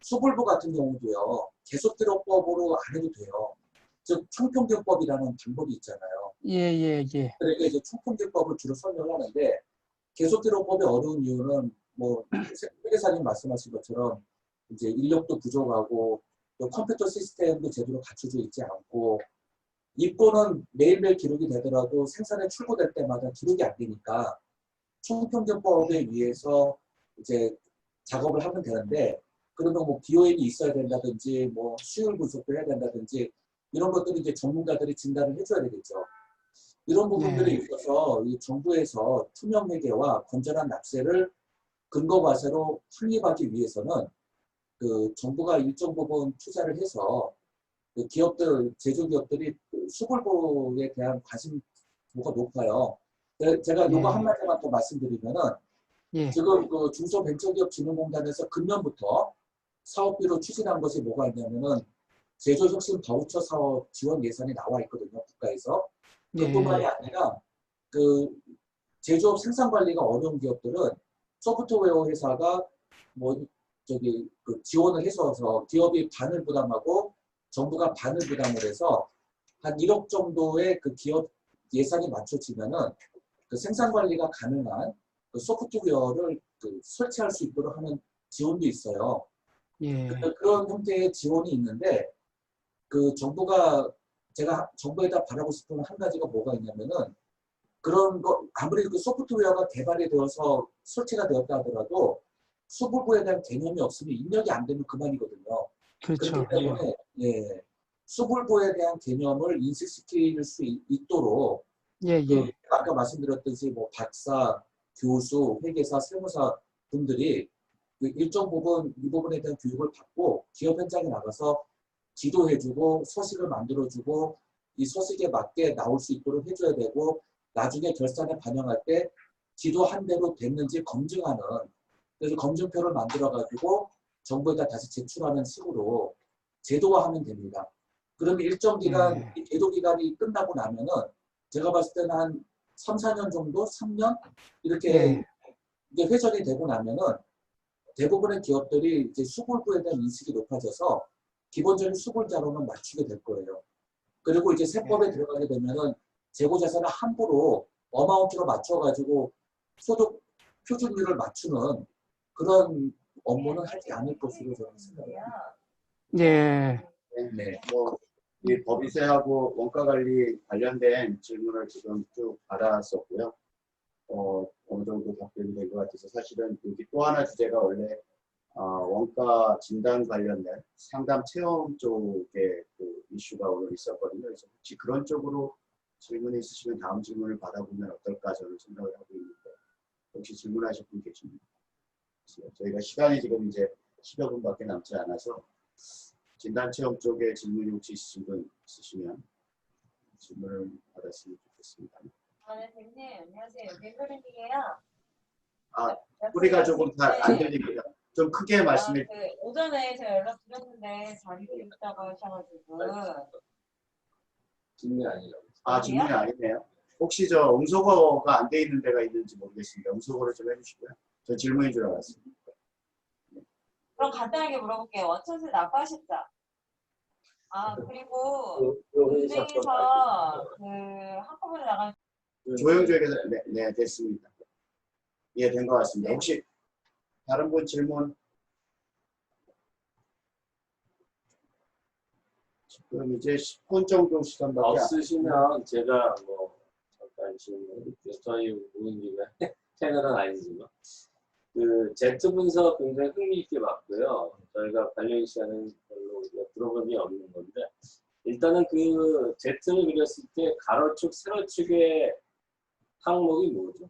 수불부 같은 경우도요. 계속들어법으로 안 해도 돼요. 즉 총평균법이라는 방법이 있잖아요. 예. 그러니까 이제 총평균법을 주로 설명하는데 계속들어법이 어려운 이유는 뭐 회계사님 말씀하신 것처럼 이제 인력도 부족하고 또 컴퓨터 시스템도 제대로 갖춰져 있지 않고 입고는 매일매일 기록이 되더라도 생산에 출고될 때마다 기록이 안 되니까 총평균법에 의해서 이제 작업을 하면 되는데 그러면 뭐 BOM이 있어야 된다든지 뭐 수율 분석도 해야 된다든지 이런 것들이 이제 전문가들이 진단을 해줘야 되겠죠. 이런 부분들이 네. 있어서 이 정부에서 투명 회계와 건전한 납세를 근거 과세로 확립하기 위해서는 그 정부가 일정 부분 투자를 해서 그 기업들, 제조기업들이 그 수불고에 대한 관심도가 높아요. 제가 이거 예. 한마디만 더 말씀드리면은 예. 지금 그 중소벤처기업진흥공단에서 금년부터 사업비로 추진한 것이 뭐가 있냐면은 제조혁신 바우처 사업 지원 예산이 나와 있거든요, 국가에서. 그뿐만이 예. 아니라 그 제조업 생산 관리가 어려운 기업들은 소프트웨어 회사가 뭐 저기 그 지원을 해서 기업이 반을 부담하고 정부가 반을 부담을 해서 한 1억 정도의 그 기업 예산이 맞춰지면은 그 생산 관리가 가능한 그 소프트웨어를 그 설치할 수 있도록 하는 지원도 있어요. 예. 그런 형태의 지원이 있는데 그 정부가 제가 정부에다 바라고 싶은 한 가지가 뭐가 있냐면은 그런 거 아무리 그 소프트웨어가 개발이 되어서 설치가 되었다 하더라도 수불고에 대한 개념이 없으면 입력이 안 되면 그만이거든요. 그렇죠. 그렇기 때문에 예, 수불고에 대한 개념을 인식시킬 수 있도록 예. 그 예. 아까 말씀드렸듯이 뭐 박사, 교수, 회계사, 세무사 분들이 그 일정 부분 이 부분에 대한 교육을 받고 기업 현장에 나가서 지도해주고 서식을 만들어주고 이 서식에 맞게 나올 수 있도록 해줘야 되고 나중에 결산에 반영할 때 지도한 대로 됐는지 검증하는 그래서 검증표를 만들어가지고 정부에다 다시 제출하는 식으로 제도화하면 됩니다. 그러면 일정 기간 이 제도 기간이 끝나고 나면은 제가 봤을 때는 한 3, 4년 정도, 3년 이렇게 예. 이게 회전이 되고 나면은 대부분의 기업들이 이제 수불부에 대한 인식이 높아져서 기본적인 수불 자료는 맞추게 될 거예요. 그리고 이제 세법에 들어가게 되면은 재고 자산을 함부로 어마운트로 맞춰가지고 소득 표준율을 맞추는 그런 업무는 하지 않을 것으로 저는 생각해요. 예. 네. 이 법인세하고 원가관리 관련된 질문을 지금 쭉 받았었고요. 어느 정도 답변이 된 것 같아서 사실은 여기 또 하나 주제가 원래 원가 진단 관련된 상담 체험 쪽에 그 이슈가 오늘 있었거든요. 그래서 혹시 그런 쪽으로 질문이 있으시면 다음 질문을 받아보면 어떨까 저는 생각을 하고 있는데 혹시 질문하실 분 계십니까? 저희가 시간이 지금 이제 10여 분밖에 남지 않아서 진단 체험 쪽에 질문이 혹시 있으시면 질문을 받았으면 좋겠습니다. 네, 대표님, 안녕하세요. 멤버링이에요. 소리가 조금 잘 안 들립니다. 좀 크게 말씀해 그 오전에 제가 연락 드렸는데 자리도 있다고 하셔가지고. 질문이 아니라고. 질문이 아니네요. 혹시 저 음소거가 안 돼 있는 데가 있는지 모르겠습니다. 음소거를 좀 해주시고요. 저 질문인 줄 알았습니다. 그럼 간단하게 물어볼게요. 원천세 납부하셨죠? 그리고 은행에서 그 한꺼번에 나간 조영주에게서 네, 됐습니다. 예, 된 것 같습니다. 혹시 다른 분 질문? 지금 이제 10분 정도 시간밖에 안 없으시면 제가 뭐 잠깐 질문. 저희 모인 김에 채널은 아니지만 그 Z 분석 굉장히 흥미있게 봤고요. 저희가 관련 시간은 별로 들어본 게 없는 건데 일단은 그 Z를 그렸을 때 가로축, 세로축의 항목이 뭐죠?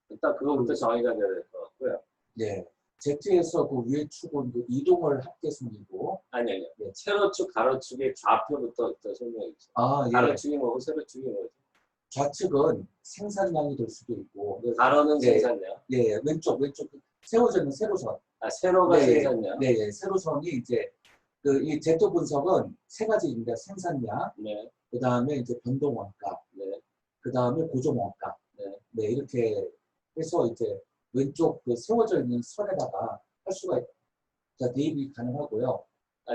일단 그거부터 정의가 돼야 될 것 같고요. 네. Z에서 그 위에 축은 그 이동을 합계선이고 아니요. 세로축, 가로축의 좌표부터 설명해 주세요. 예. 가로축이 뭐고 세로축이 뭐죠? 좌측은 생산량이 될 수도 있고 가로는 네. 생산량. 네, 왼쪽 세워져 있는 세로선. 세로가 네, 생산량. 네, 세로선이 이제 그 이 Z 분석은 세 가지입니다. 생산량, 네. 그 다음에 이제 변동 원가, 네. 그 다음에 고정 원가. 네. 네, 이렇게 해서 이제 왼쪽 그 세워져 있는 선에다가 할 수가 대입이 가능하고요.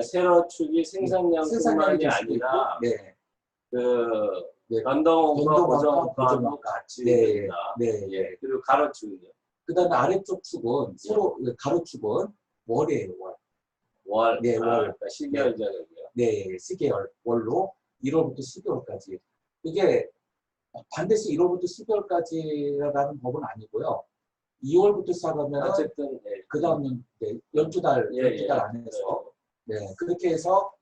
세로축이 생산량뿐만이 아니라 네. 그 네. 변동원가, 고정원가도 고정원가. 같이 네. 된다. 네. 예. 그리고 가로축은요? 그 다음에 아래쪽 축은 가로축은 월이에요, 월. 월. 네, 월. 그러니까 시계열전이고요. 네, 시계열, 월로 1월부터 12월까지. 이게 반드시 1월부터 12월까지라는 법은 아니고요. 2월부터 시작하면 어쨌든 예. 그 다음은 네, 12달, 예, 12달 안에서 네, 그렇게 해서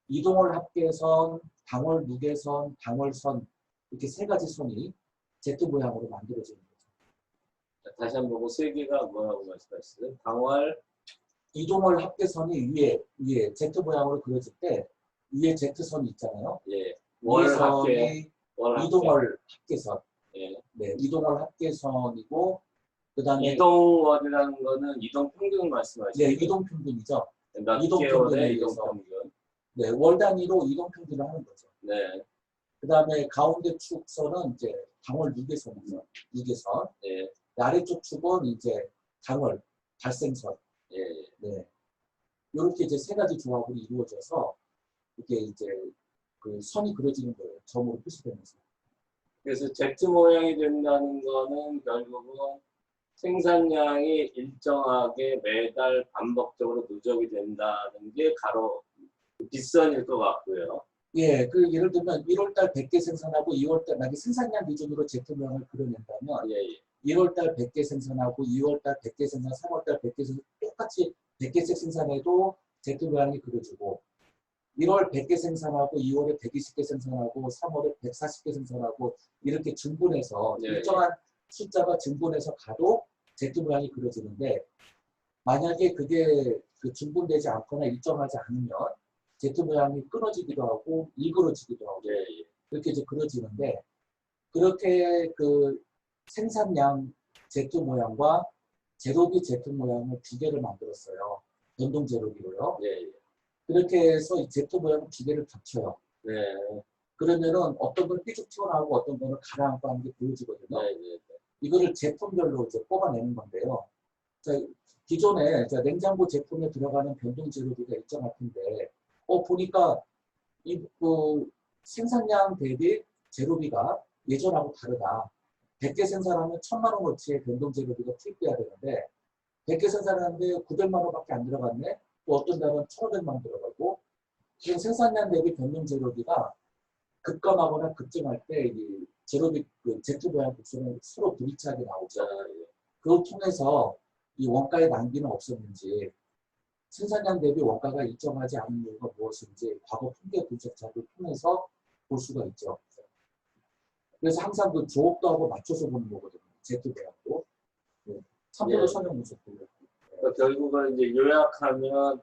이동월 합계선, 당월 무게선, 당월선 이렇게 세 가지 선이 Z 모양으로 만들어지는 거죠. 다시 한번 보고 세 개가 뭐라고 말씀하셨어요? 당월 이동월 합계선이 위에 Z 모양으로 그려질 때 위에 Z선이 있잖아요. 예. 월 합계 위에 월 선이 합계. 이동월 합계선. 예. 네, 이동월 합계선이고 그다음에 이동월이라는 거는 이동 평균 말씀하시죠? 네, 이동 평균이죠. 몇 이동 개월의 평균에 이동 의해서. 평균. 네, 월 단위로 이동 평균을 하는 거죠. 네. 그다음에 가운데 축선은 이제 당월 유계선이죠. 유계선. 예. 아래쪽 축은 이제 당월 발생선. 예. 네. 이렇게 이제 세 가지 조합으로 이루어져서 이게 이제 그 선이 그려지는 거예요. 점으로 표시되면서. 그래서 Z 모양이 된다는 거는 결국은 생산량이 일정하게 매달 반복적으로 누적이 된다는 게 가로 빗선일 것 같고요. 예, 그 예를 들면 1월달 100개 생산하고 2월달 만약에 생산량 기준으로 Z 모양을 그려낸다면 예, 예. 1월달 100개 생산하고 2월달 100개 생산, 3월달 100개 생산 똑같이 100개씩 생산해도 Z 모양이 그려지고 1월 100개 생산하고 2월에 120개 생산하고 3월에 140개 생산하고 이렇게 증분해서 네. 일정한 숫자가 증분해서 가도 Z 모양이 그려지는데 만약에 그게 그 증분되지 않거나 일정하지 않으면 Z 모양이 끊어지기도 하고 일그러지기도 하고 예, 예. 그렇게 이제 그려지는데 그렇게 그 생산량 Z 모양과 제로비 Z 모양을 두 개를 만들었어요. 변동 제로비로요. 예, 예. 그렇게 해서 이 Z 모양을 두 개를 겹쳐요. 네. 그러면은 어떤 건 삐죽 튀어나오고 어떤 거는 가라앉고 하는 게 보여지거든요. 네, 네, 네. 이거를 제품별로 이제 뽑아내는 건데요. 자, 기존에 냉장고 제품에 들어가는 변동 제로비가 일정할 텐데, 보니까 그 생산량 대비 제로비가 예전하고 다르다. 100개 생산하면 1000만 원어치의 변동 제로비가 투입돼야 되는데 100개 생산하는데 900만 원밖에 안 들어갔네. 또 어떤 달은 1,500만 원 들어가고 지금 생산량 대비 변동 제로비가 급감하거나 급증할 때 이 제로비 그 Z 모양 곡선은 서로 불일치하게 나오죠. 그걸 통해서 이 원가의 낭비는 없었는지 생산량 대비 원가가 일정하지 않은 이유가 무엇인지 과거 통계 분석자를 통해서 볼 수가 있죠. 그래서 항상 그 조업도 하고 맞춰서 보는 거거든요. Z 모양도. 참고로 예. 설명 분석도 그렇고. 그러니까 결국은 이제 요약하면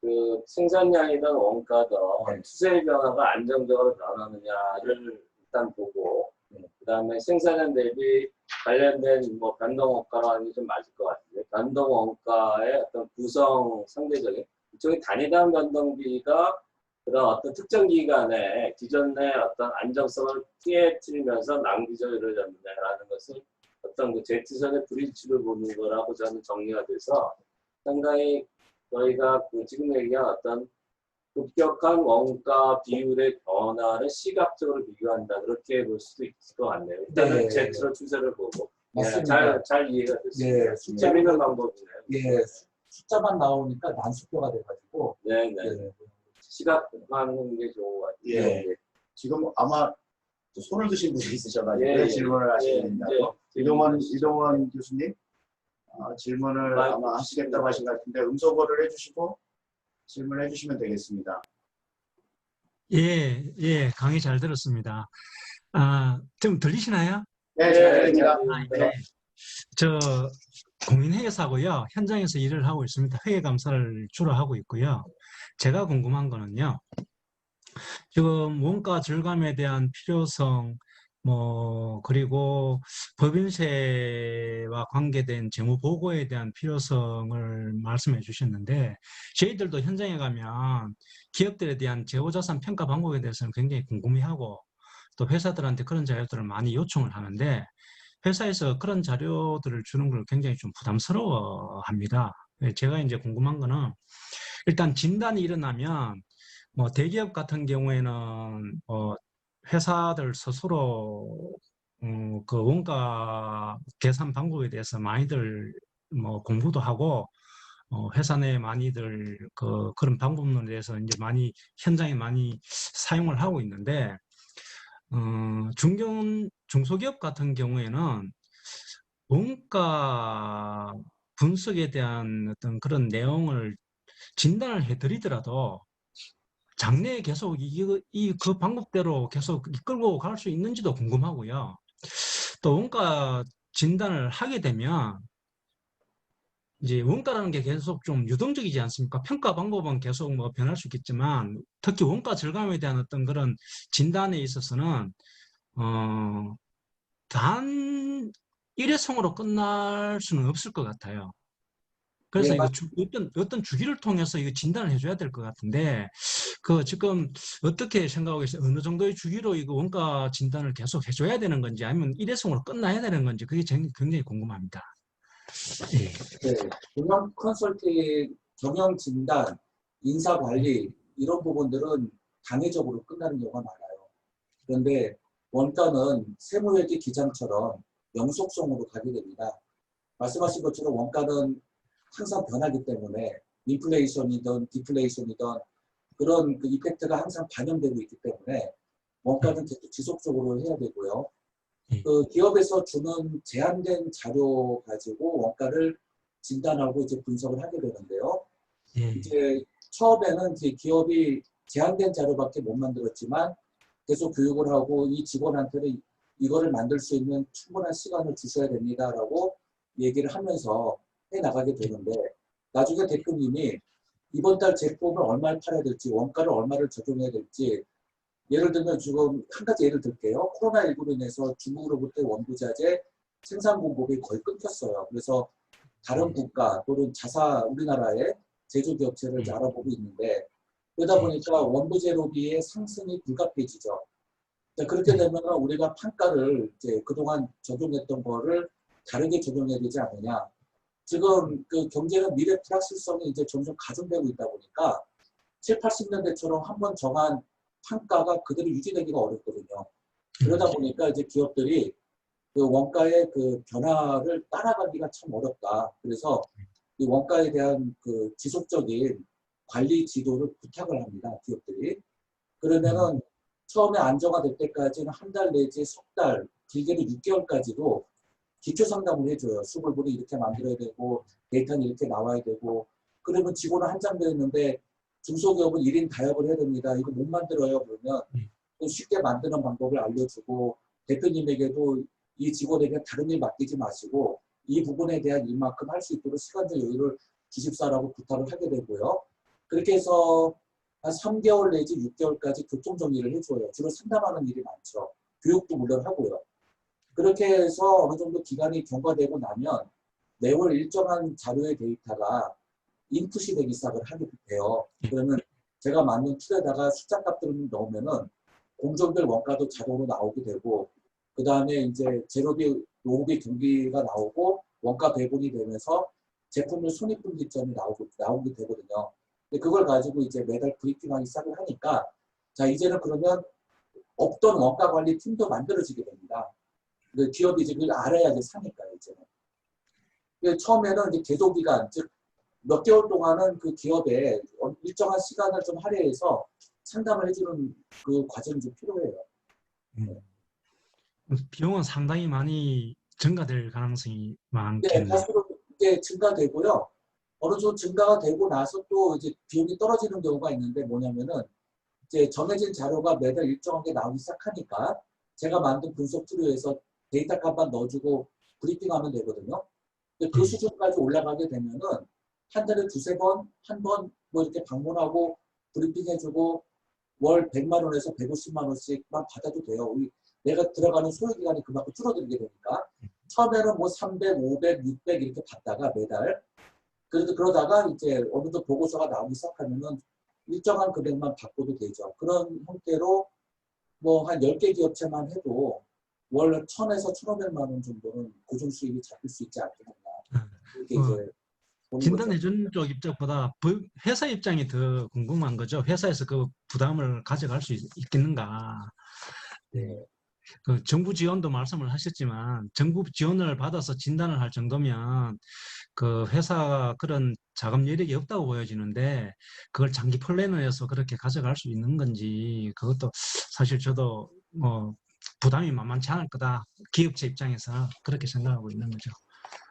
그 생산량이든 원가든 네. 추세의 변화가 안정적으로 변하느냐를 일단 보고 그다음에 생산량 대비 관련된 뭐 변동 원가로 하는 게 좀 맞을 것 같은데 변동 원가의 어떤 구성 상대적인 이쪽에 단위당 변동비가 그런 어떤 특정 기간에 기존의 어떤 안정성을 깨뜨리면서 낭비적으로 이루어졌느냐라는 것을 어떤 그 Z선의 브릿지를 보는 거라고 저는 정리가 돼서 상당히 저희가 그 지금 얘기한 어떤 급격한 원가 비율의 변화를 시각적으로 비교한다 그렇게 볼 수도 있을 것 같네요. 일단은 네. Z로 추세를 보고 맞습니다. 잘 이해가 됐습니다. 예, 재미있는 방법이네요. 예, 숫자만 나오니까 난수표가 돼가지고. 네네. 예. 시각하는 게 좋은 것 같아요. 예. 지금 아마 또 손을 드신 분이 있으셔가지고 예, 예. 질문을 하시게 된다고. 예. 이동원 교수님 질문을 마이크 아마 하시겠다고 하신 것 같은데 음소거를 해주시고 질문해 주시면 되겠습니다. 예, 강의 잘 들었습니다. 좀 들리시나요? 네, 잘 들립니다. 네. 저 공인회계사고요. 현장에서 일을 하고 있습니다. 회계감사를 주로 하고 있고요. 제가 궁금한 거는요. 지금 원가 절감에 대한 필요성, 그리고 법인세와 관계된 재무 보고에 대한 필요성을 말씀해 주셨는데, 저희들도 현장에 가면 기업들에 대한 재고자산 평가 방법에 대해서는 굉장히 궁금해하고, 또 회사들한테 그런 자료들을 많이 요청을 하는데, 회사에서 그런 자료들을 주는 걸 굉장히 좀 부담스러워 합니다. 제가 이제 궁금한 거는, 일단 진단이 일어나면, 대기업 같은 경우에는, 회사들 스스로 그 원가 계산 방법에 대해서 많이들 공부도 하고 회사 내에 많이들 그런 방법론에 대해서 이제 많이 현장에 많이 사용을 하고 있는데 중소기업 같은 경우에는 원가 분석에 대한 어떤 그런 내용을 진단을 해드리더라도 장래에 계속 그 방법대로 계속 이끌고 갈 수 있는지도 궁금하고요. 또 원가 진단을 하게 되면 이제 원가라는 게 계속 좀 유동적이지 않습니까? 평가 방법은 계속 뭐 변할 수 있겠지만 특히 원가 절감에 대한 어떤 그런 진단에 있어서는 단 일회성으로 끝날 수는 없을 것 같아요. 그래서 예, 이거 어떤 주기를 통해서 이거 진단을 해줘야 될 것 같은데, 그 지금 어떻게 생각하고 계세요? 어느 정도의 주기로 이거 원가 진단을 계속 해줘야 되는 건지 아니면 일회성으로 끝나야 되는 건지 그게 굉장히 궁금합니다. 예. 네, 경영 컨설팅, 경영 진단, 인사 관리 이런 부분들은 단회적으로 끝나는 경우가 많아요. 그런데 원가는 세무회계 기장처럼 영속성으로 가게 됩니다. 말씀하신 것처럼 원가는 항상 변하기 때문에 인플레이션이든 디플레이션이든 그런 그 이펙트가 항상 반영되고 있기 때문에 원가는 계속 지속적으로 해야 되고요. 그 기업에서 주는 제한된 자료 가지고 원가를 진단하고 이제 분석을 하게 되는데요. 이제 처음에는 이제 기업이 제한된 자료밖에 못 만들었지만 계속 교육을 하고 이 직원한테는 이거를 만들 수 있는 충분한 시간을 주셔야 됩니다라고 얘기를 하면서 해 나가게 되는데 나중에 대표님이 이번 달 제품을 얼마에 팔아야 될지 원가를 얼마를 적용해야 될지 예를 들면 지금 한 가지 예를 들게요. 코로나19로 인해서 중국으로부터 원부자재 생산 공급이 거의 끊겼어요. 그래서 다른 국가 또는 우리나라의 제조기업체를 이제 알아보고 있는데 그러다 보니까 원부재료비의 상승이 불가피해지죠. 그렇게 되면 우리가 판가를 이제 그동안 적용했던 거를 다르게 적용해야 되지 않느냐. 지금 그 경제는 미래 불확실성이 이제 점점 가중되고 있다 보니까 7, 80년대처럼 한번 정한 판가가 그대로 유지되기가 어렵거든요. 그러다 보니까 이제 기업들이 그 원가의 그 변화를 따라가기가 참 어렵다. 그래서 이 원가에 대한 그 지속적인 관리 지도를 부탁을 합니다. 기업들이. 그러면은 처음에 안정화될 때까지는 한 달 내지 석 달, 길게는 6개월까지도 기초 상담을 해줘요. 수불본이 이렇게 만들어야 되고 데이터는 이렇게 나와야 되고 그러면 직원은 한장되어 있는데 중소기업은 1인 다역을 해야 됩니다. 이거 못 만들어요. 그러면 쉽게 만드는 방법을 알려주고 대표님에게도 이 직원에게 다른 일 맡기지 마시고 이 부분에 대한 일만큼 할 수 있도록 시간적 여유를 주십사라고 부탁을 하게 되고요. 그렇게 해서 한 3개월 내지 6개월까지 교통정리를 해줘요. 주로 상담하는 일이 많죠. 교육도 물론 하고요. 그렇게 해서 어느 정도 기간이 경과되고 나면 매월 일정한 자료의 데이터가 인풋이 되기 시작을 하게 돼요. 그러면 제가 만든 툴에다가 숫자 값들을 넣으면은 공정별 원가도 자동으로 나오게 되고 그 다음에 이제 재료비, 노후비 경비가 나오고 원가 배분이 되면서 제품을 손익분기점이 나오게 되거든요. 근데 그걸 가지고 이제 매달 브리핑하기 시작을 하니까 자 이제는 그러면 없던 원가 관리 팀도 만들어지게 됩니다. 그 기업이 이제 그걸 알아야지 사니까요, 이제는. 처음에는 이제 계도기간, 즉, 몇 개월 동안은 그 기업에 일정한 시간을 좀 할애해서 상담을 해주는 그 과정이 좀 필요해요. 비용은 상당히 많이 증가될 가능성이 네, 많겠네요. 다수로 이게 증가되고요. 어느 정도 증가가 되고 나서 또 이제 비용이 떨어지는 경우가 있는데 뭐냐면은 이제 정해진 자료가 매달 일정하게 나오기 시작하니까 제가 만든 분석 툴에서 데이터 값만 넣어주고 브리핑하면 되거든요. 근데 그 수준까지 올라가게 되면은 한 달에 두세 번, 한 번 뭐 이렇게 방문하고 브리핑해주고 월 100만 원에서 150만 원씩만 받아도 돼요. 내가 들어가는 소요기간이 그만큼 줄어들게 되니까 처음에는 뭐 300, 500, 600 이렇게 받다가 매달 그러다가 이제 어느 정도 보고서가 나오기 시작하면은 일정한 금액만 받고도 되죠. 그런 형태로 뭐 한 10개 기업체만 해도 월 1,000에서 1,500만 원 정도는 고정 수익이 잡힐 수 있지 않겠느냐. 이렇게 이제 진단해준 쪽 입장보다 회사 입장이 더 궁금한 거죠. 회사에서 그 부담을 가져갈 수 있겠는가. 네. 그 정부 지원도 말씀을 하셨지만 정부 지원을 받아서 진단을 할 정도면 그 회사가 그런 자금 여력이 없다고 보여지는데 그걸 장기 플랜을 해서 그렇게 가져갈 수 있는 건지 그것도 사실 저도 뭐 부담이 만만치 않을 거다. 기업체 입장에서 그렇게 생각하고 있는 거죠.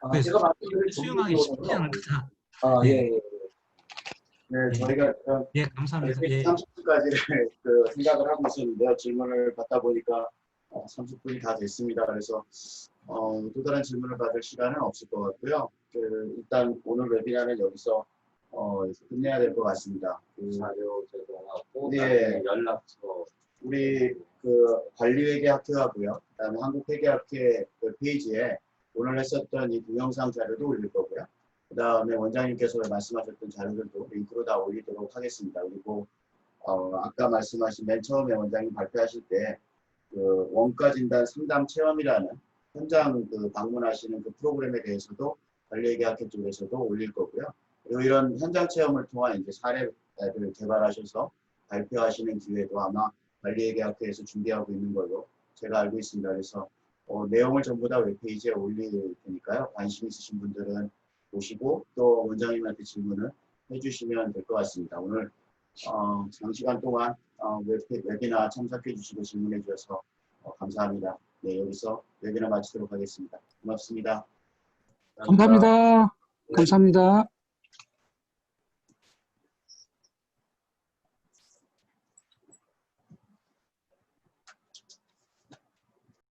아, 그래서 제가 말씀드린 수용하기 쉽지 않을 거다. 아, 예. 예, 예. 네, 예. 저희가 예, 감사합니다. 예. 30분까지를 그 생각을 하고 있었는데요. 질문을 받다 보니까 30분이 다 됐습니다. 그래서 또 다른 질문을 받을 시간은 없을 것 같고요. 일단 오늘 웨비나는 여기서 끝내야 될 것 같습니다. 자료 제공하고 예. 연락처 우리 그 관리회계학회하고요. 그다음에 한국회계학회 그 페이지에 오늘 했었던 이 동영상 자료도 올릴 거고요. 그다음에 원장님께서 말씀하셨던 자료들도 링크로 다 올리도록 하겠습니다. 그리고 아까 말씀하신 맨 처음에 원장님 발표하실 때 그 원가 진단 상담 체험이라는 현장 그 방문하시는 그 프로그램에 대해서도 관리회계학회 쪽에서도 올릴 거고요. 그리고 이런 현장 체험을 통한 이제 사례를 개발하셔서 발표하시는 기회도 아마 관리회계학회에서 준비하고 있는 걸로 제가 알고 있습니다. 그래서 내용을 전부 다 웹페이지에 올릴 테니까요. 관심 있으신 분들은 보시고 또 원장님한테 질문을 해주시면 될 것 같습니다. 오늘 장시간 동안 웨비나 참석해 주시고 질문해 주셔서 감사합니다. 네, 여기서 웨비나 마치도록 하겠습니다. 고맙습니다. 감사합니다. 감사합니다.